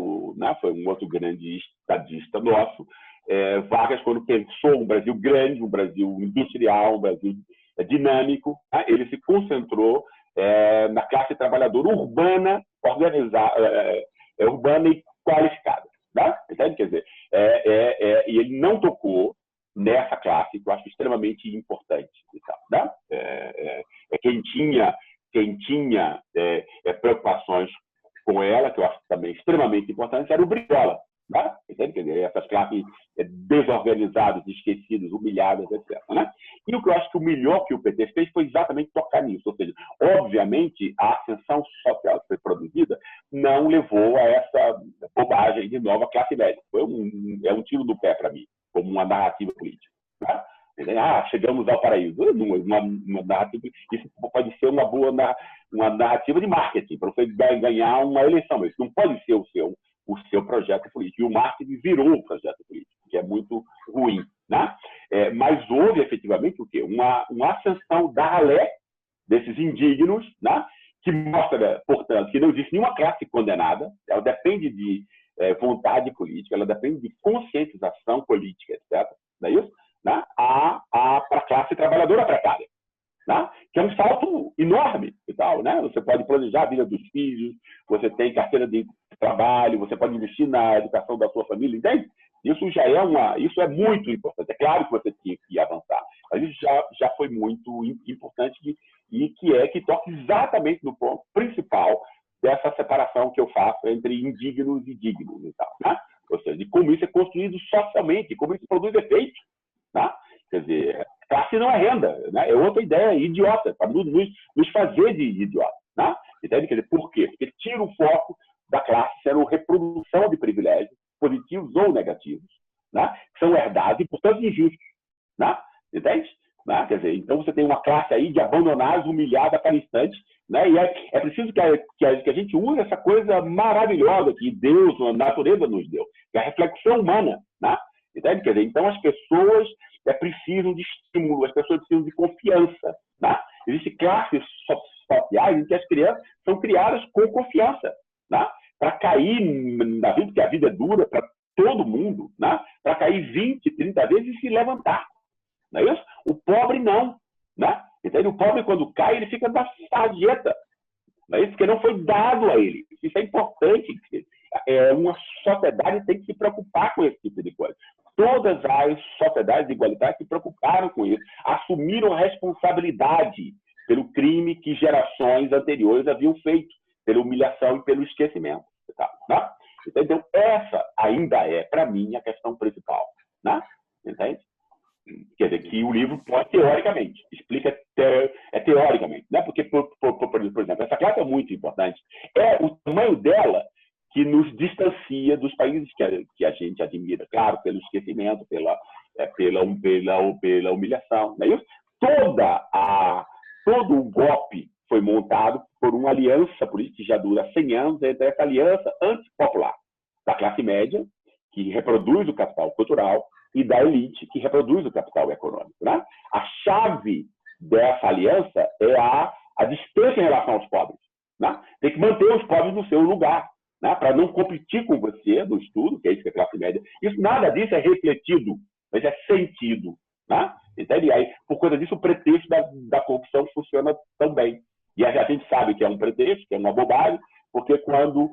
foi um outro grande estadista nosso, Vargas, quando pensou um Brasil grande, um Brasil industrial, um Brasil dinâmico, né? Ele se concentrou na classe trabalhadora urbana, organizada, urbana e qualificada. Né? Entende? Quer dizer, e ele não tocou nessa classe, que eu acho extremamente importante. Né? Quem tinha preocupações com ela, que eu acho também extremamente importante, era o Brizola. né? Entende? Quer dizer, essas classes desorganizadas, esquecidas, humilhadas, etc. Né? E o que eu acho que o melhor que o PT fez foi exatamente tocar nisso. Ou seja, obviamente, a ascensão social que foi produzida não levou a essa bobagem de nova classe média. É um tiro no pé para mim, como uma narrativa política. Né? Chegamos ao paraíso. Uma narrativa, isso pode ser uma boa uma narrativa de marketing, para você ganhar uma eleição, mas isso não pode ser o seu projeto político. E o marketing virou o projeto político, que é muito ruim. Né? Mas houve, efetivamente, o quê? Uma ascensão da ralé desses indignos, né? Que mostra, portanto, que não existe nenhuma classe condenada, ela depende de vontade política, ela depende de conscientização política, etc. Não é isso? Né? Para a classe trabalhadora precária, né? Que é um salto enorme e tal, né? Você pode planejar a vida dos filhos, você tem carteira de trabalho, você pode investir na educação da sua família, entende? Isso é muito importante. É claro que você tinha que avançar, mas isso já foi muito importante que toca exatamente no ponto principal dessa separação que eu faço entre indignos e dignos e tal, né? Ou seja, de como isso é construído socialmente, como isso produz efeito. Tá? Quer dizer, classe não é renda, né? É outra ideia idiota, para nos fazer de idiota. Né? Entende? Quer dizer, por quê? Porque tira o foco da classe sendo reprodução de privilégios, positivos ou negativos, né? Que são herdados e, portanto, injustos. Né? Entende? Né? Quer dizer, então você tem uma classe aí de abandonados, humilhada a cada instante, né? E é preciso que a gente use essa coisa maravilhosa que Deus, a natureza nos deu, que é a reflexão humana, né? Entende? Quer dizer, então as pessoas precisam de estímulo, as pessoas precisam de confiança. Né? Existem classes sociais em que as crianças são criadas com confiança, né? Para cair na vida, porque a vida é dura para todo mundo, né? Para cair 20, 30 vezes e se levantar. Não é isso? O pobre não. Né? Entende? O pobre, quando cai, ele fica na sarjeta. Não é isso? Porque não foi dado a ele. Isso é importante. Uma sociedade tem que se preocupar com esse tipo de coisa. Todas as sociedades igualitárias se preocuparam com isso, assumiram a responsabilidade pelo crime que gerações anteriores haviam feito, pela humilhação e pelo esquecimento. Tá? Então, essa ainda é, para mim, a questão principal. Né? Entende? Quer dizer, que o livro pode, teoricamente, explica teoricamente. Né? Porque, por exemplo, essa classe é muito importante. É o tamanho dela que nos distancia dos países que a gente admira, claro, pelo esquecimento, pela humilhação. Não é isso? Todo o golpe foi montado por uma aliança política que já dura 100 anos, entre essa aliança antipopular da classe média, que reproduz o capital cultural, e da elite, que reproduz o capital econômico. Né? A chave dessa aliança é a distância em relação aos pobres. Né? Tem que manter os pobres no seu lugar, né? Para não competir com você no estudo, que é isso que é a classe média. Isso, nada disso é refletido, mas é sentido. Né? Entende? E aí, por conta disso, o pretexto da corrupção funciona tão bem. E a gente sabe que é um pretexto, que é uma bobagem, porque quando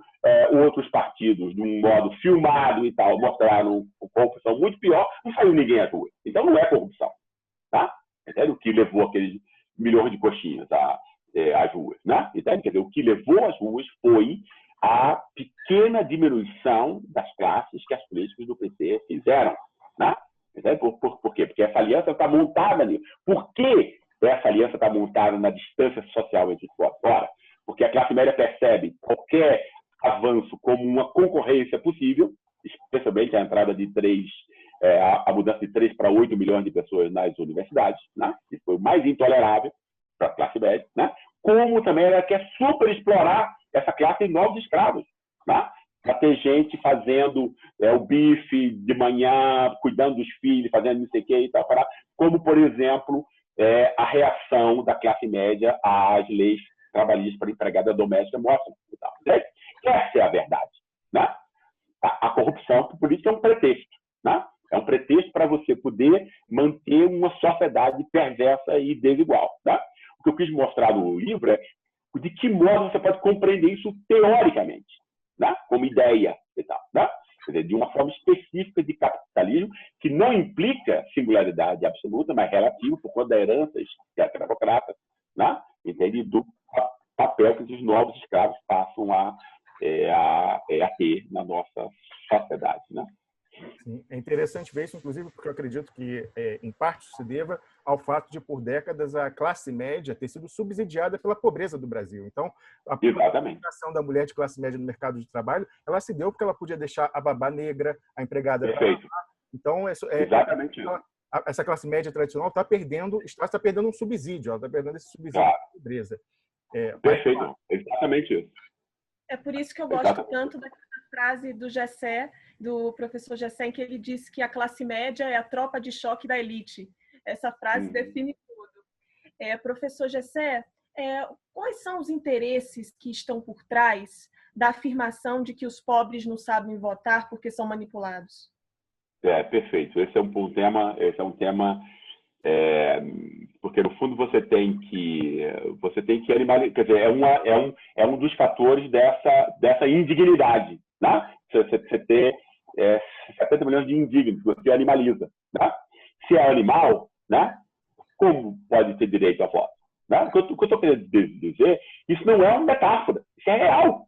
outros partidos, de um modo filmado e tal, mostraram corrupção muito pior, não saiu ninguém às ruas. Então não é corrupção. Tá? Entende? O que levou aqueles milhões de coxinhas às ruas. Né? Entende? Quer dizer, o que levou às ruas foi a pequena diminuição das classes que as políticas do PT fizeram. Né? Por quê? Porque essa aliança está montada nisso. Por que essa aliança está montada na distância social entre fora? Porque a classe média percebe qualquer avanço como uma concorrência possível, especialmente a entrada de a mudança de 3 para 8 milhões de pessoas nas universidades, né? Isso foi o mais intolerável para a classe média, né? Como também ela quer super explorar essa classe em novos escravos, né? Para ter gente fazendo o bife de manhã, cuidando dos filhos, fazendo não sei o que e tal, como, por exemplo, a reação da classe média às leis trabalhistas para empregada doméstica mostram. Essa é a verdade. Né? A corrupção política é um pretexto. Né? É um pretexto para você poder manter uma sociedade perversa e desigual. Né? O que eu quis mostrar no livro é de que modo você pode compreender isso teoricamente, né? Como ideia e tal. Né? Quer dizer, de uma forma específica de capitalismo que não implica singularidade absoluta, mas relativa por conta da herança escravocrata, né? Entende? Do papel que esses novos escravos passam a a ter na nossa sociedade, né? Sim, é interessante ver isso, inclusive, porque eu acredito que, em parte, se deva ao fato de, por décadas, a classe média ter sido subsidiada pela pobreza do Brasil. Então, a participação da mulher de classe média no mercado de trabalho, ela se deu porque ela podia deixar a babá negra, a empregada... Perfeito. Então, exatamente isso. Essa classe média tradicional está perdendo um subsídio, ela está perdendo esse subsídio da pobreza. Perfeito, exatamente isso. É por isso que eu gosto tanto da frase do Gessé, do professor Gessé, em que ele disse que a classe média é a tropa de choque da elite. Essa frase define tudo. Professor Gessé, quais são os interesses que estão por trás da afirmação de que os pobres não sabem votar porque são manipulados? Perfeito. Esse é um tema porque no fundo você tem que animalizar, quer dizer, é um dos fatores dessa indignidade, né? Você ter 70 milhões de indignos, você animaliza, né? Se é animal, né? Como pode ter direito a voto? Né? O que eu estou querendo dizer, isso não é uma metáfora, isso é real,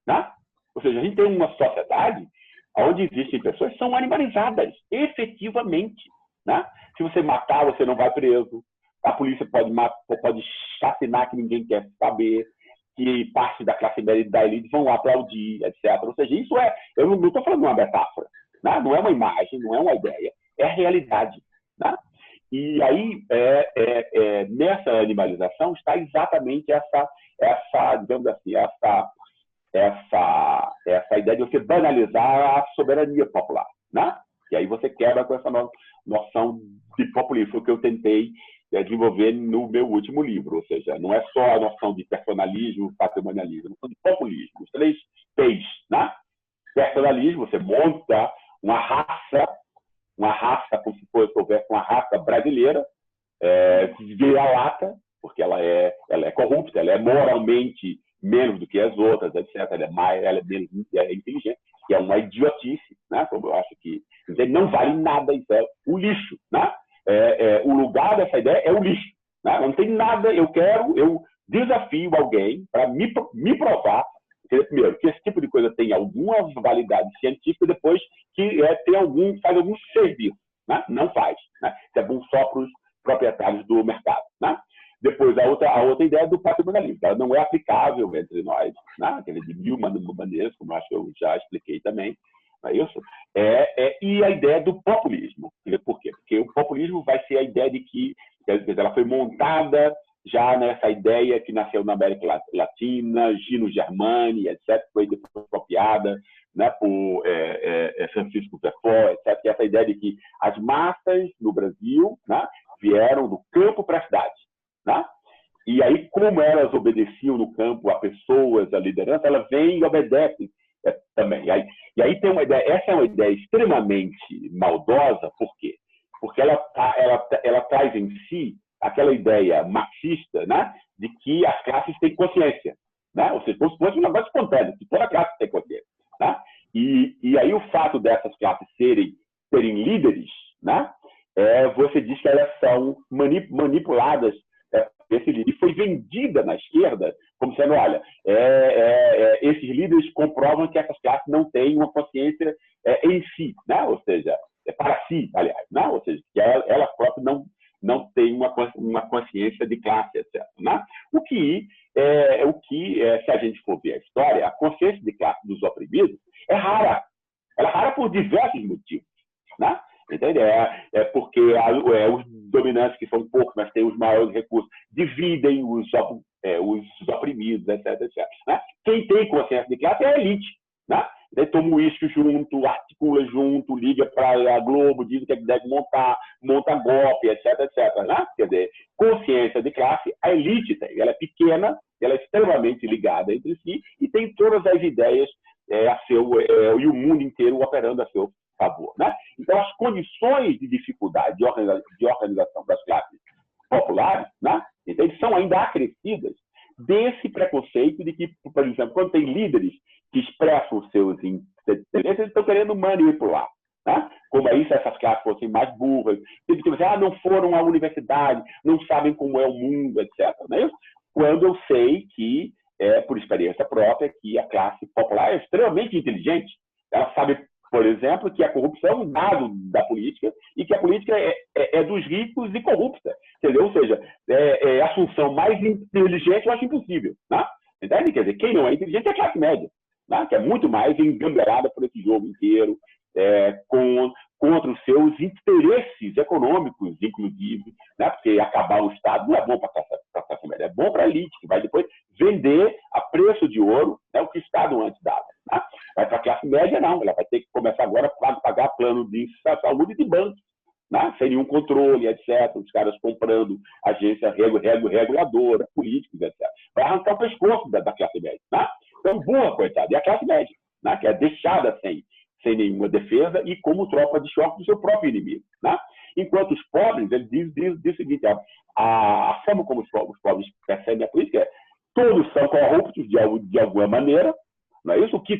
né? Ou seja, a gente tem uma sociedade onde existem pessoas que são animalizadas, efetivamente, né? Se você matar, você não vai preso. A polícia pode chacinar que ninguém quer saber, que parte da classe média e da elite vão aplaudir, etc. Ou seja, isso eu não estou falando de uma metáfora, né? Não é uma imagem, não é uma ideia, é a realidade, né? E aí, nessa animalização está exatamente essa, digamos assim, essa ideia de você banalizar a soberania popular, né? E aí você quebra com essa noção de populismo, foi o que eu tentei desenvolver no meu último livro. Ou seja, não é só a noção de personalismo, patrimonialismo, a noção de populismo. Os 3 P's, né? Personalismo, você monta uma raça como se houvesse uma raça brasileira, vira-lata, porque ela é corrupta, ela é moralmente menos do que as outras, etc. Ela é menos inteligente, que é uma idiotice, né? Como eu acho que não vale nada, isso é o lixo, né? O lugar dessa ideia é o lixo, né? Não tem nada, eu desafio alguém para me provar, primeiro, que esse tipo de coisa tem alguma validade científica, e depois que faz algum serviço, né? Não faz, né? Isso é bom só para os proprietários do mercado, né? Depois, a outra ideia é do patrimonialismo. Ela não é aplicável entre nós, né? Aquele de mil maneiras, como acho que eu já expliquei também. Não é isso? E a ideia do populismo. Por quê? Porque o populismo vai ser a ideia de que ela foi montada já nessa ideia que nasceu na América Latina, Gino Germani, etc., foi depois apropriada, né, por Francisco Verfort, etc., que é essa ideia de que as massas no Brasil, né, vieram do campo para a cidade. Né? E aí, como elas obedeciam no campo a pessoas, a liderança, ela vem e obedece também. E aí tem uma ideia, essa é uma ideia extremamente maldosa, por quê? Porque ela traz em si aquela ideia marxista, né, de que as classes têm consciência, né? Ou seja, como se fosse um negócio espontâneo, que toda classe tem consciência, né? E aí o fato dessas classes serem líderes, né, você diz que elas são manipuladas. Esse líder foi vendida na esquerda como sendo, olha, esses líderes comprovam que essas classes não têm uma consciência em si, né? Ou seja, para si, aliás, né? Ou seja, que ela própria não tem uma consciência de classe, etc. Né? O que, se a gente for ver a história, a consciência de classe dos oprimidos é rara. Ela é rara por diversos motivos, né? Entende? Porque os dominantes, que são poucos, mas têm os maiores recursos, dividem os oprimidos, etc. Né? Quem tem consciência de classe é a elite. Né? Toma o uísque junto, articula junto, liga para a Globo, diz o que deve monta golpe, etc. Né? Quer dizer, consciência de classe, a elite tem. Ela é pequena, ela é extremamente ligada entre si e tem todas as ideias e o mundo inteiro operando a seu favor. Né? Então, as condições de dificuldade de organização das classes populares, né, então, são ainda acrescidas desse preconceito de que, por exemplo, quando tem líderes que expressam seus interesses, eles estão querendo manipular. Né? Como aí, se essas classes fossem mais burras, não foram à universidade, não sabem como é o mundo, etc. Não é isso? Quando eu sei que, por experiência experiência própria que a classe popular é extremamente inteligente. Ela sabe, por exemplo, que a corrupção é um dado da política e que a política é dos ricos e corrupta. Entendeu? Ou seja, a função mais inteligente eu acho impossível. Né? Entende? Quer dizer, quem não é inteligente é a classe média, né? Que é muito mais engamberada por esse jogo inteiro, contra os seus interesses econômicos, inclusive, né? Porque acabar o Estado não é bom para a classe média, é bom para a elite, que vai depois vender a preço de ouro, né, o que o Estado antes dava. Né? Mas para a classe média, não. Ela vai ter que começar agora a pagar plano de saúde de banco, né? Sem nenhum controle, etc. Os caras comprando agência reguladora, políticos, etc. Vai arrancar o pescoço da classe média. Né? Então, boa, coitada. E a classe média, né? Que é deixada sem nenhuma defesa e como tropa de choque do seu próprio inimigo. Né? Enquanto os pobres, ele diz o seguinte, a forma como os pobres percebem a política é todos são corruptos de alguma maneira, não é isso? O que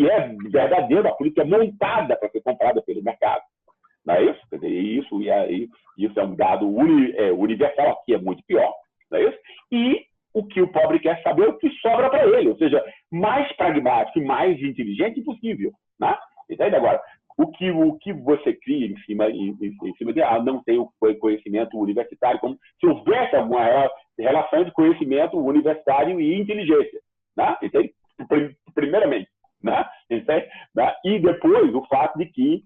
é verdadeiro, a política é montada para ser comprada pelo mercado. Não é isso? Quer dizer, isso é um dado universal, aqui é muito pior. Não é isso? E o que o pobre quer saber é o que sobra para ele, ou seja, mais pragmático e mais inteligente impossível. Né? Entende? Agora, o que você cria em cima de não tem o conhecimento universitário, como se houvesse alguma relação de conhecimento universitário e inteligência. Né? Entende? Primeiramente. Né? Entende? Né? E depois o fato de que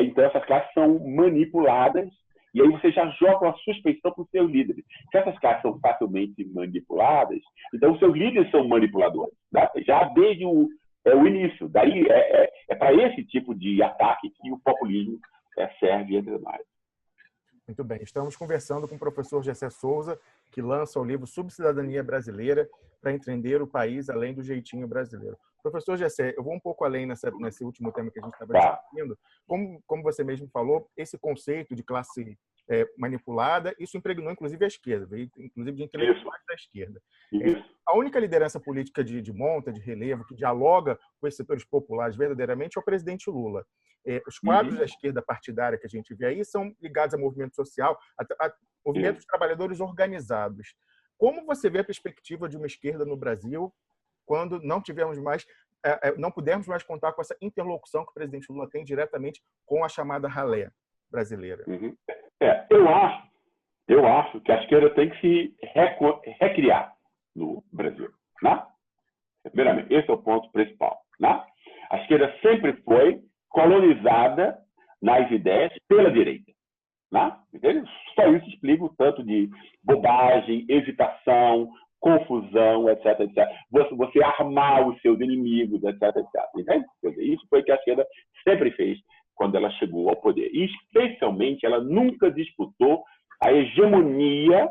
então essas classes são manipuladas. E aí você já joga uma suspeição para os seus líderes. Se essas classes são facilmente manipuladas, então os seus líderes são manipuladores. Né? Já desde o início. Daí é para esse tipo de ataque que o populismo serve, entre mais. Muito bem. Estamos conversando com o professor Gessé Souza, que lança o livro Subcidadania Brasileira para entender o país além do jeitinho brasileiro. Professor Gessé, eu vou um pouco além nesse último tema que a gente estava discutindo. Como você mesmo falou, esse conceito de classe manipulada, isso impregnou inclusive a esquerda, veio inclusive de intelectuais da esquerda. A única liderança política de monta, de relevo, que dialoga com esses setores populares verdadeiramente é o presidente Lula. Os quadros da esquerda partidária que a gente vê aí são ligados a movimento social, a movimento de trabalhadores organizados. Como você vê a perspectiva de uma esquerda no Brasil quando não pudermos mais contar com essa interlocução que o presidente Lula tem diretamente com a chamada ralé brasileira? Eu acho que a esquerda tem que se recriar no Brasil. Né? Primeiramente, esse é o ponto principal. Né? A esquerda sempre foi colonizada nas ideias pela direita. Né? Só isso explica o tanto de bobagem, hesitação, confusão, etc. Você armar os seus inimigos, etc. Entende? Isso foi o que a esquerda sempre fez quando ela chegou ao poder. E, especialmente, ela nunca disputou a hegemonia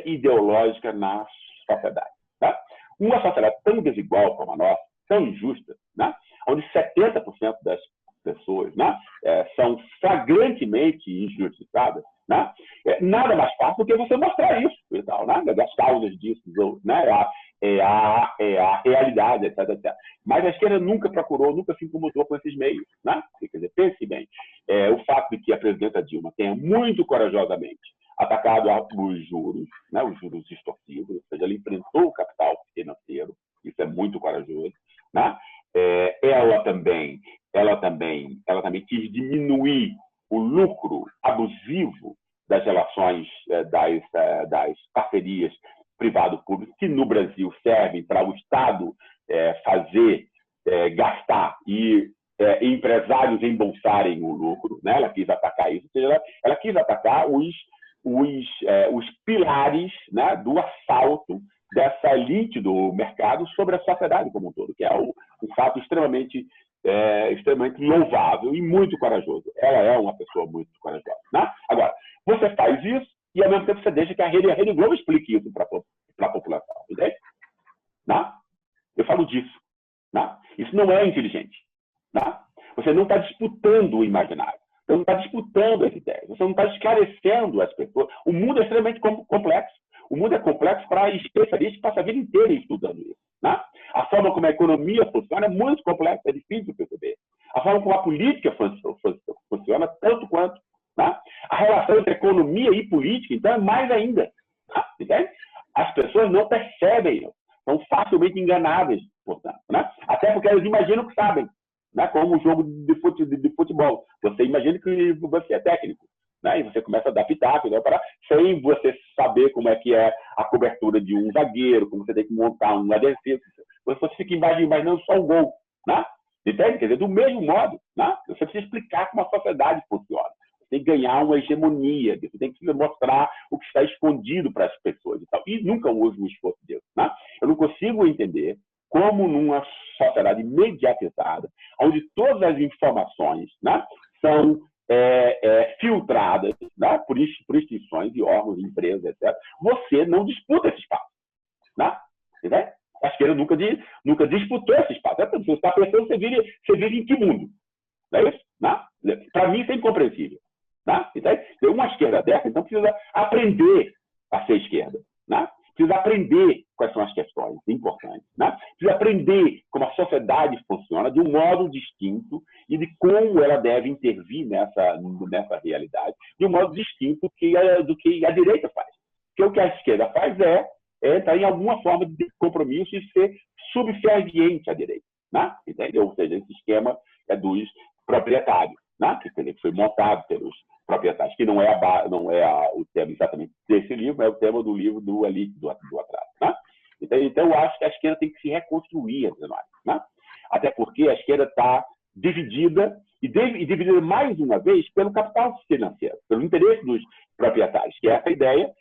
ideológica na sociedade. Tá? Uma sociedade tão desigual como a nossa, tão injusta, né? Onde 70% das pessoas, né, são flagrantemente injustiçadas, né? Nada mais fácil do que você mostrar isso e tal, né? Das causas disso, né? A realidade, etc. Mas a esquerda nunca se incomodou com esses meios. Né? Quer dizer, pense bem. O fato de que a presidenta Dilma tenha muito corajosamente atacado os juros, né? Os juros extorsivos, ou seja, ela enfrentou o capital financeiro, isso é muito corajoso. Né? Ela também quis diminuir o lucro abusivo das relações das parcerias privado-público, que no Brasil servem para o Estado gastar e empresários embolsarem o lucro. Né? Ela quis atacar isso, ou seja, ela quis atacar os pilares, né, do assalto dessa elite do mercado sobre a sociedade como um todo, que é um fato extremamente louvável e muito corajoso. Ela é uma pessoa muito corajosa. Né? Agora, você faz isso e, ao mesmo tempo, você deixa que a Rede Globo explique isso para a população. Entende? Né? Eu falo disso. Né? Isso não é inteligente. Né? Você não está disputando o imaginário. Você não está disputando as ideias. Você não está esclarecendo as pessoas. O mundo é extremamente complexo. O mundo é complexo para especialistas que passam a vida inteira estudando isso. Né? A forma como a economia funciona é muito complexa, é difícil de perceber. A forma como a política funciona, tanto quanto. Né? a relação entre economia e política, então, é mais ainda. Entende? As pessoas não percebem isso. São facilmente enganáveis, portanto, né? Até porque elas imaginam que sabem, né? Como um jogo de futebol. Você imagina que você é técnico, né? E você começa a dar pitaco, sem você saber como é que é a cobertura de um zagueiro, como você tem que montar uma defesa. Você fica imaginando só um gol, né? Entende? Quer dizer, do mesmo modo, né? Você precisa explicar como a sociedade funciona. Você tem que ganhar uma hegemonia, você tem que mostrar o que está escondido para as pessoas e tal. E nunca uso o esforço disso, né? Eu não consigo entender como numa sociedade mediatizada, onde todas as informações, né, são filtradas, né, por instituições e órgãos, empresas, etc., você não disputa esse espaço, né? Entende? A esquerda nunca disputou esse espaço. Você está pensando, você vive em que mundo? Não é isso? Né? Para mim, isso é incompreensível. Né? Então, uma esquerda dessa, então, precisa aprender a ser esquerda. Né? Precisa aprender quais são as questões importantes. Né? Precisa aprender como a sociedade funciona de um modo distinto e de como ela deve intervir nessa realidade, de um modo distinto do que a direita faz. Porque o que a esquerda faz é entrar em alguma forma de compromisso e ser subserviente à direita. Né? Entendeu? Ou seja, esse esquema é dos proprietários, né? Que foi montado pelos proprietários, que não é o tema exatamente desse livro, é o tema do livro do atraso. Né? Então, eu acho que a esquerda tem que se reconstruir, né? Até porque a esquerda está dividida, e dividida mais uma vez pelo capital financeiro, pelo interesse dos proprietários, que é essa ideia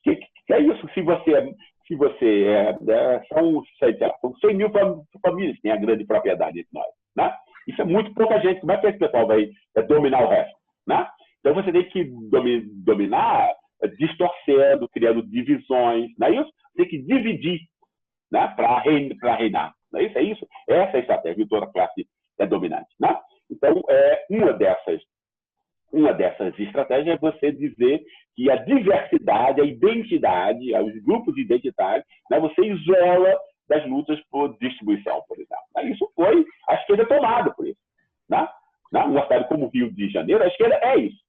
que é isso. Se você são 100 mil famílias que têm a grande propriedade de nós, né? Isso é muito pouca gente. Como é que esse pessoal vai dominar o resto? Né? Então você tem que dominar distorcendo, criando divisões. Não é isso? Tem que dividir, né? Para reinar. Não é isso? É isso? Essa é a estratégia de toda a classe dominante. Né? Então, uma dessas estratégias é você dizer que a diversidade, a identidade, os grupos identitários, né, você isola das lutas por distribuição, por exemplo. Isso foi a esquerda tomada por isso. Né? Uma cidade como o Rio de Janeiro, a esquerda é isso.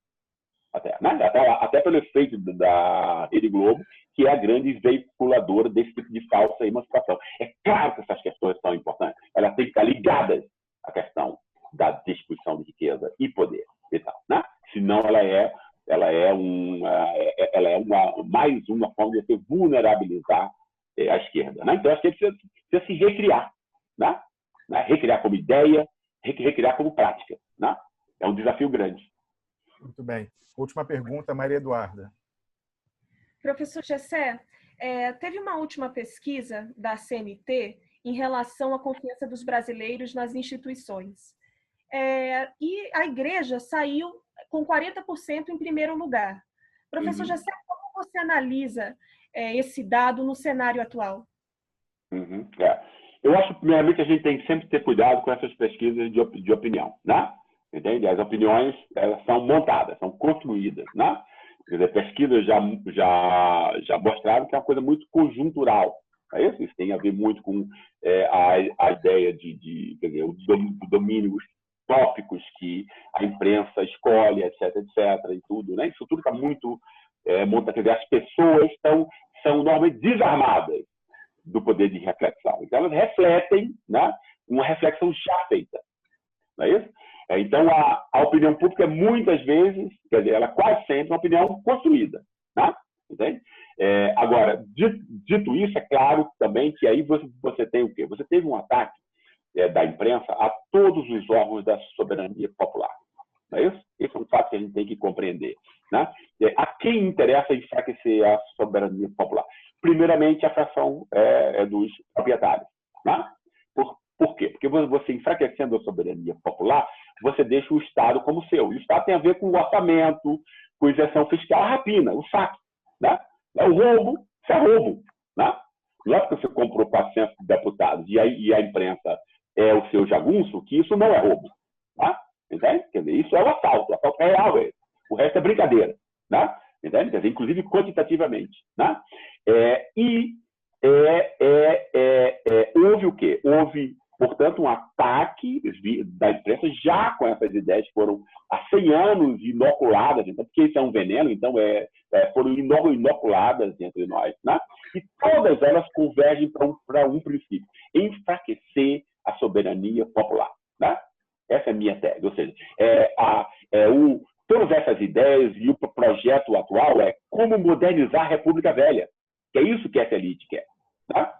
Até pelo efeito da Rede Globo, que é a grande veiculadora desse tipo de falsa emancipação. É claro que essas questões são importantes. Elas têm que estar ligadas à questão da distribuição de riqueza e poder. E tal, né? Senão ela é mais uma forma de você vulnerabilizar a esquerda. Né? Então, a esquerda precisa se recriar. Né? Recriar como ideia, recriar como prática. Né? É um desafio grande. Muito bem. Última pergunta, Maria Eduarda. Professor Gessé, teve uma última pesquisa da CNT em relação à confiança dos brasileiros nas instituições. E a igreja saiu com 40% em primeiro lugar. Professor Gessé, como você analisa esse dado no cenário atual? Eu acho, primeiramente, que a gente tem que sempre ter cuidado com essas pesquisas de opinião. Né? Entende? As opiniões elas são montadas, são construídas. Né? Quer dizer, pesquisas já mostraram que é uma coisa muito conjuntural. É isso? Isso tem a ver muito com a ideia quer dizer, o domínio tópicos que a imprensa escolhe, etc, e tudo, né? Isso tudo está muito montado. Quer dizer, as pessoas são normalmente desarmadas do poder de reflexão. Então, elas refletem, né, uma reflexão já feita. Não é isso? Então, a opinião pública, muitas vezes, quer dizer, ela quase sempre é uma opinião construída. Né? Entende? Agora, dito isso, é claro também que aí você tem o quê? Você teve um ataque da imprensa a todos os órgãos da soberania popular. Não é isso? Esse é um fato que a gente tem que compreender. Né? A quem interessa enfraquecer a soberania popular? Primeiramente, a fração dos proprietários. Né? Por quê? Porque você enfraquecendo a soberania popular, você deixa o Estado como seu. E o Estado tem a ver com o orçamento, com isenção fiscal, a rapina, o saque. Né? O roubo, isso é roubo. Né? Não é porque você comprou 400 deputados e a imprensa é o seu jagunço, que isso não é roubo. Né? Entende? Quer dizer, isso é o assalto é real. O resto é brincadeira. Né? Entende? Quer dizer, inclusive quantitativamente. Né? Houve o quê? Houve portanto, um ataque da imprensa já com essas ideias que foram há 100 anos inoculadas, então, porque isso é um veneno, então foram inoculadas entre nós, né? E todas elas convergem para um princípio: enfraquecer a soberania popular, né? Essa é a minha tese. Ou seja, todas essas ideias e o projeto atual é como modernizar a República Velha, que é isso que essa elite quer, tá?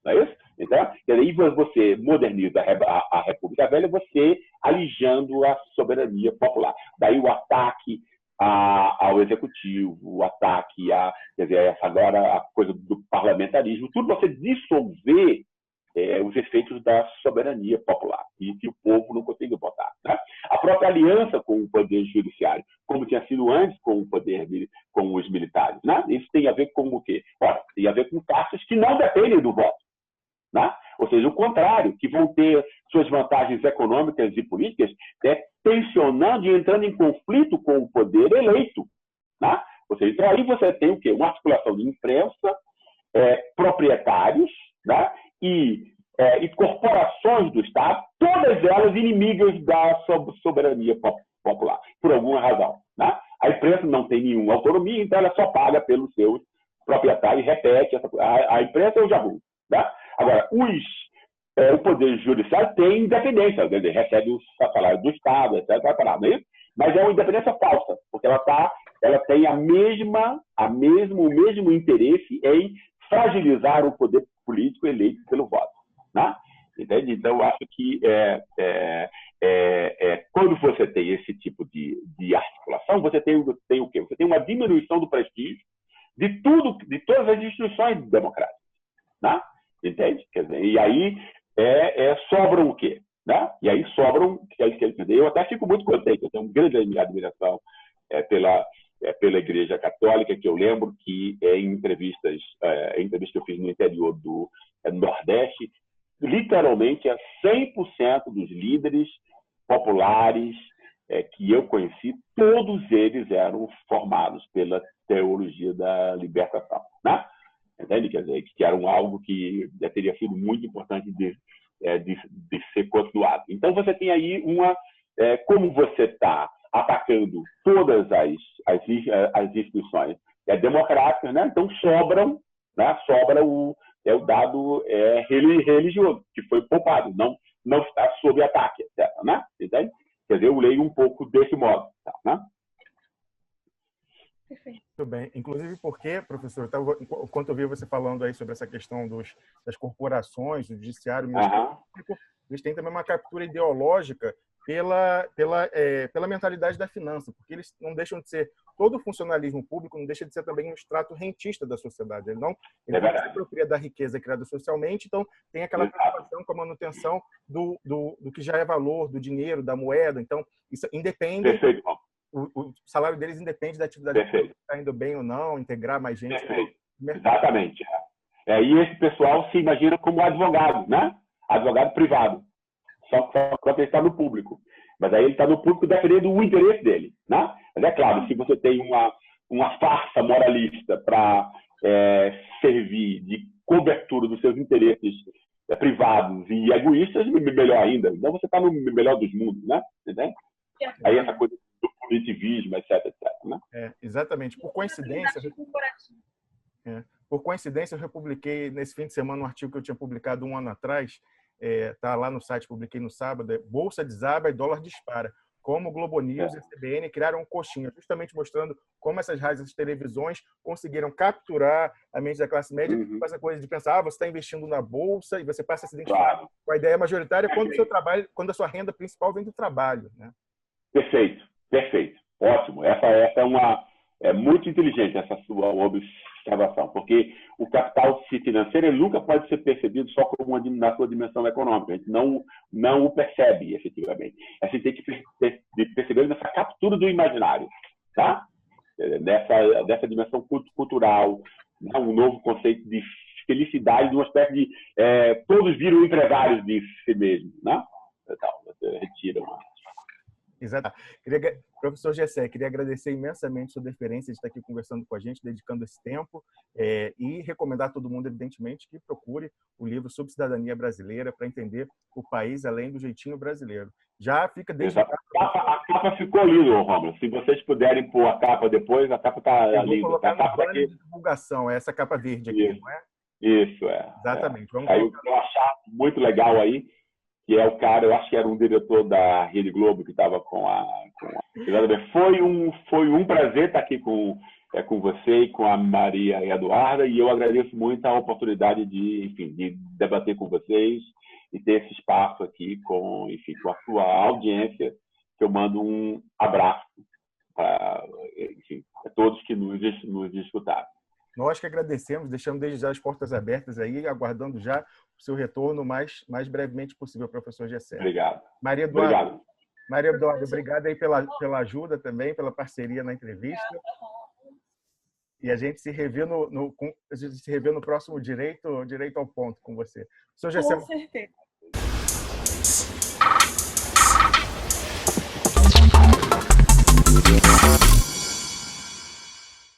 Não é isso? Então, aí você moderniza a República Velha, você alijando a soberania popular. Daí o ataque ao executivo, o ataque quer dizer, agora a coisa do parlamentarismo, tudo você dissolver os efeitos da soberania popular e que o povo não conseguiu votar, né? A própria aliança com o poder judiciário, como tinha sido antes com o poder com os militares, né? Isso tem a ver com o quê? Ora, tem a ver com classes que não dependem do voto, né? Ou seja, o contrário, que vão ter suas vantagens econômicas e políticas, tensionando e entrando em conflito com o poder eleito, né? Ou seja, então aí você tem o quê? Uma articulação de imprensa, proprietários, né? E corporações do Estado, todas elas inimigas da soberania popular, por alguma razão, né? A imprensa não tem nenhuma autonomia, então ela só paga pelos seus proprietários e repete a imprensa é o jabu, né? Agora, o Poder Judiciário tem independência, ele recebe o salário do Estado, etc. Não é isso? Mas é uma independência falsa, porque ela tem o mesmo interesse em fragilizar o poder político eleito pelo voto, né? Entende? Então, eu acho que quando você tem esse tipo de articulação, você tem o quê? Você tem uma diminuição do prestígio de todas as instituições democráticas, né? Entende? Quer dizer, e aí sobram o quê? Né? E aí sobram, eu até fico muito contente, eu tenho uma grande admiração pela Igreja Católica, que eu lembro que em entrevistas que eu fiz no interior do Nordeste, literalmente 100% dos líderes populares que eu conheci, todos eles eram formados pela teologia da libertação, né? Entende? Quer dizer, que era algo que teria sido muito importante de ser continuado. Então, você tem aí como você está atacando todas as instituições democráticas, né? Então sobra o dado religioso, que foi poupado, não está sob ataque, etc., né? Entende? Quer dizer, eu leio um pouco desse modo, né? Muito bem. Inclusive porque, professor, enquanto eu vi você falando aí sobre essa questão das corporações, do judiciário, o Ministério Público, eles têm também uma captura ideológica pela mentalidade da finança, porque eles não deixam de ser, todo o funcionalismo público não deixa de ser também um extrato rentista da sociedade. Ele não se apropria da riqueza criada socialmente, então tem aquela preocupação com a manutenção do que já é valor, do dinheiro, da moeda. Então, isso independe... Perfeito. O salário deles independe da atividade que está indo bem ou não, integrar mais gente. Perfeito. Exatamente. E esse pessoal se imagina como advogado, né? Advogado privado. Só que ele está no público. Mas aí ele está no público defendendo o interesse dele, né? Mas é claro, se você tem uma farsa moralista para servir de cobertura dos seus interesses privados e egoístas, melhor ainda. Então você está no melhor dos mundos, né? Entende? Aí essa coisa do positivismo, etc, né? Exatamente. Por coincidência, eu republiquei nesse fim de semana um artigo que eu tinha publicado 1 ano atrás, tá lá no site, publiquei no sábado, Bolsa desaba e dólar dispara. Como o Globo News e a CBN criaram um coxinha, justamente mostrando como essas rádios e televisões conseguiram capturar a mente da classe média com essa coisa de pensar, você está investindo na Bolsa e você passa a se identificar com a ideia majoritária quando a sua renda principal vem do trabalho, né? Perfeito. Ótimo. Essa é muito inteligente, essa sua observação, porque o capital financeiro ele nunca pode ser percebido só como na sua dimensão econômica. A gente não o percebe efetivamente. A gente tem que perceber nessa captura do imaginário, tá? Dessa dimensão cultural, né? Um novo conceito de felicidade, num aspecto de todos viram empresários de si mesmos, né? Então, você retira Exato. Professor Gessé, queria agradecer imensamente sua deferência de estar aqui conversando com a gente, dedicando esse tempo, e recomendar a todo mundo, evidentemente, que procure o livro Sobre Cidadania Brasileira para entender o país além do jeitinho brasileiro. Já fica desde a capa ficou linda, Romulo. Se vocês puderem pôr a capa depois, a capa está linda. Eu vou colocar no plano de divulgação, essa capa verde aqui, não é? Isso, é. Exatamente. Vamos aí eu achar muito legal aí, que é o cara, eu acho que era um diretor da Rede Globo que estava com a... Foi um prazer estar aqui com você e com a Maria Eduarda, e eu agradeço muito a oportunidade de debater com vocês e ter esse espaço aqui com a sua audiência, que eu mando um abraço para todos que nos escutaram. Nós que agradecemos, deixamos desde já as portas abertas aí, aguardando já o seu retorno o mais brevemente possível, professor Gessé. Obrigado. Maria Eduarda, obrigado aí pela ajuda também, pela parceria na entrevista. E a gente se revê no próximo Direito ao Ponto com você. Com certeza.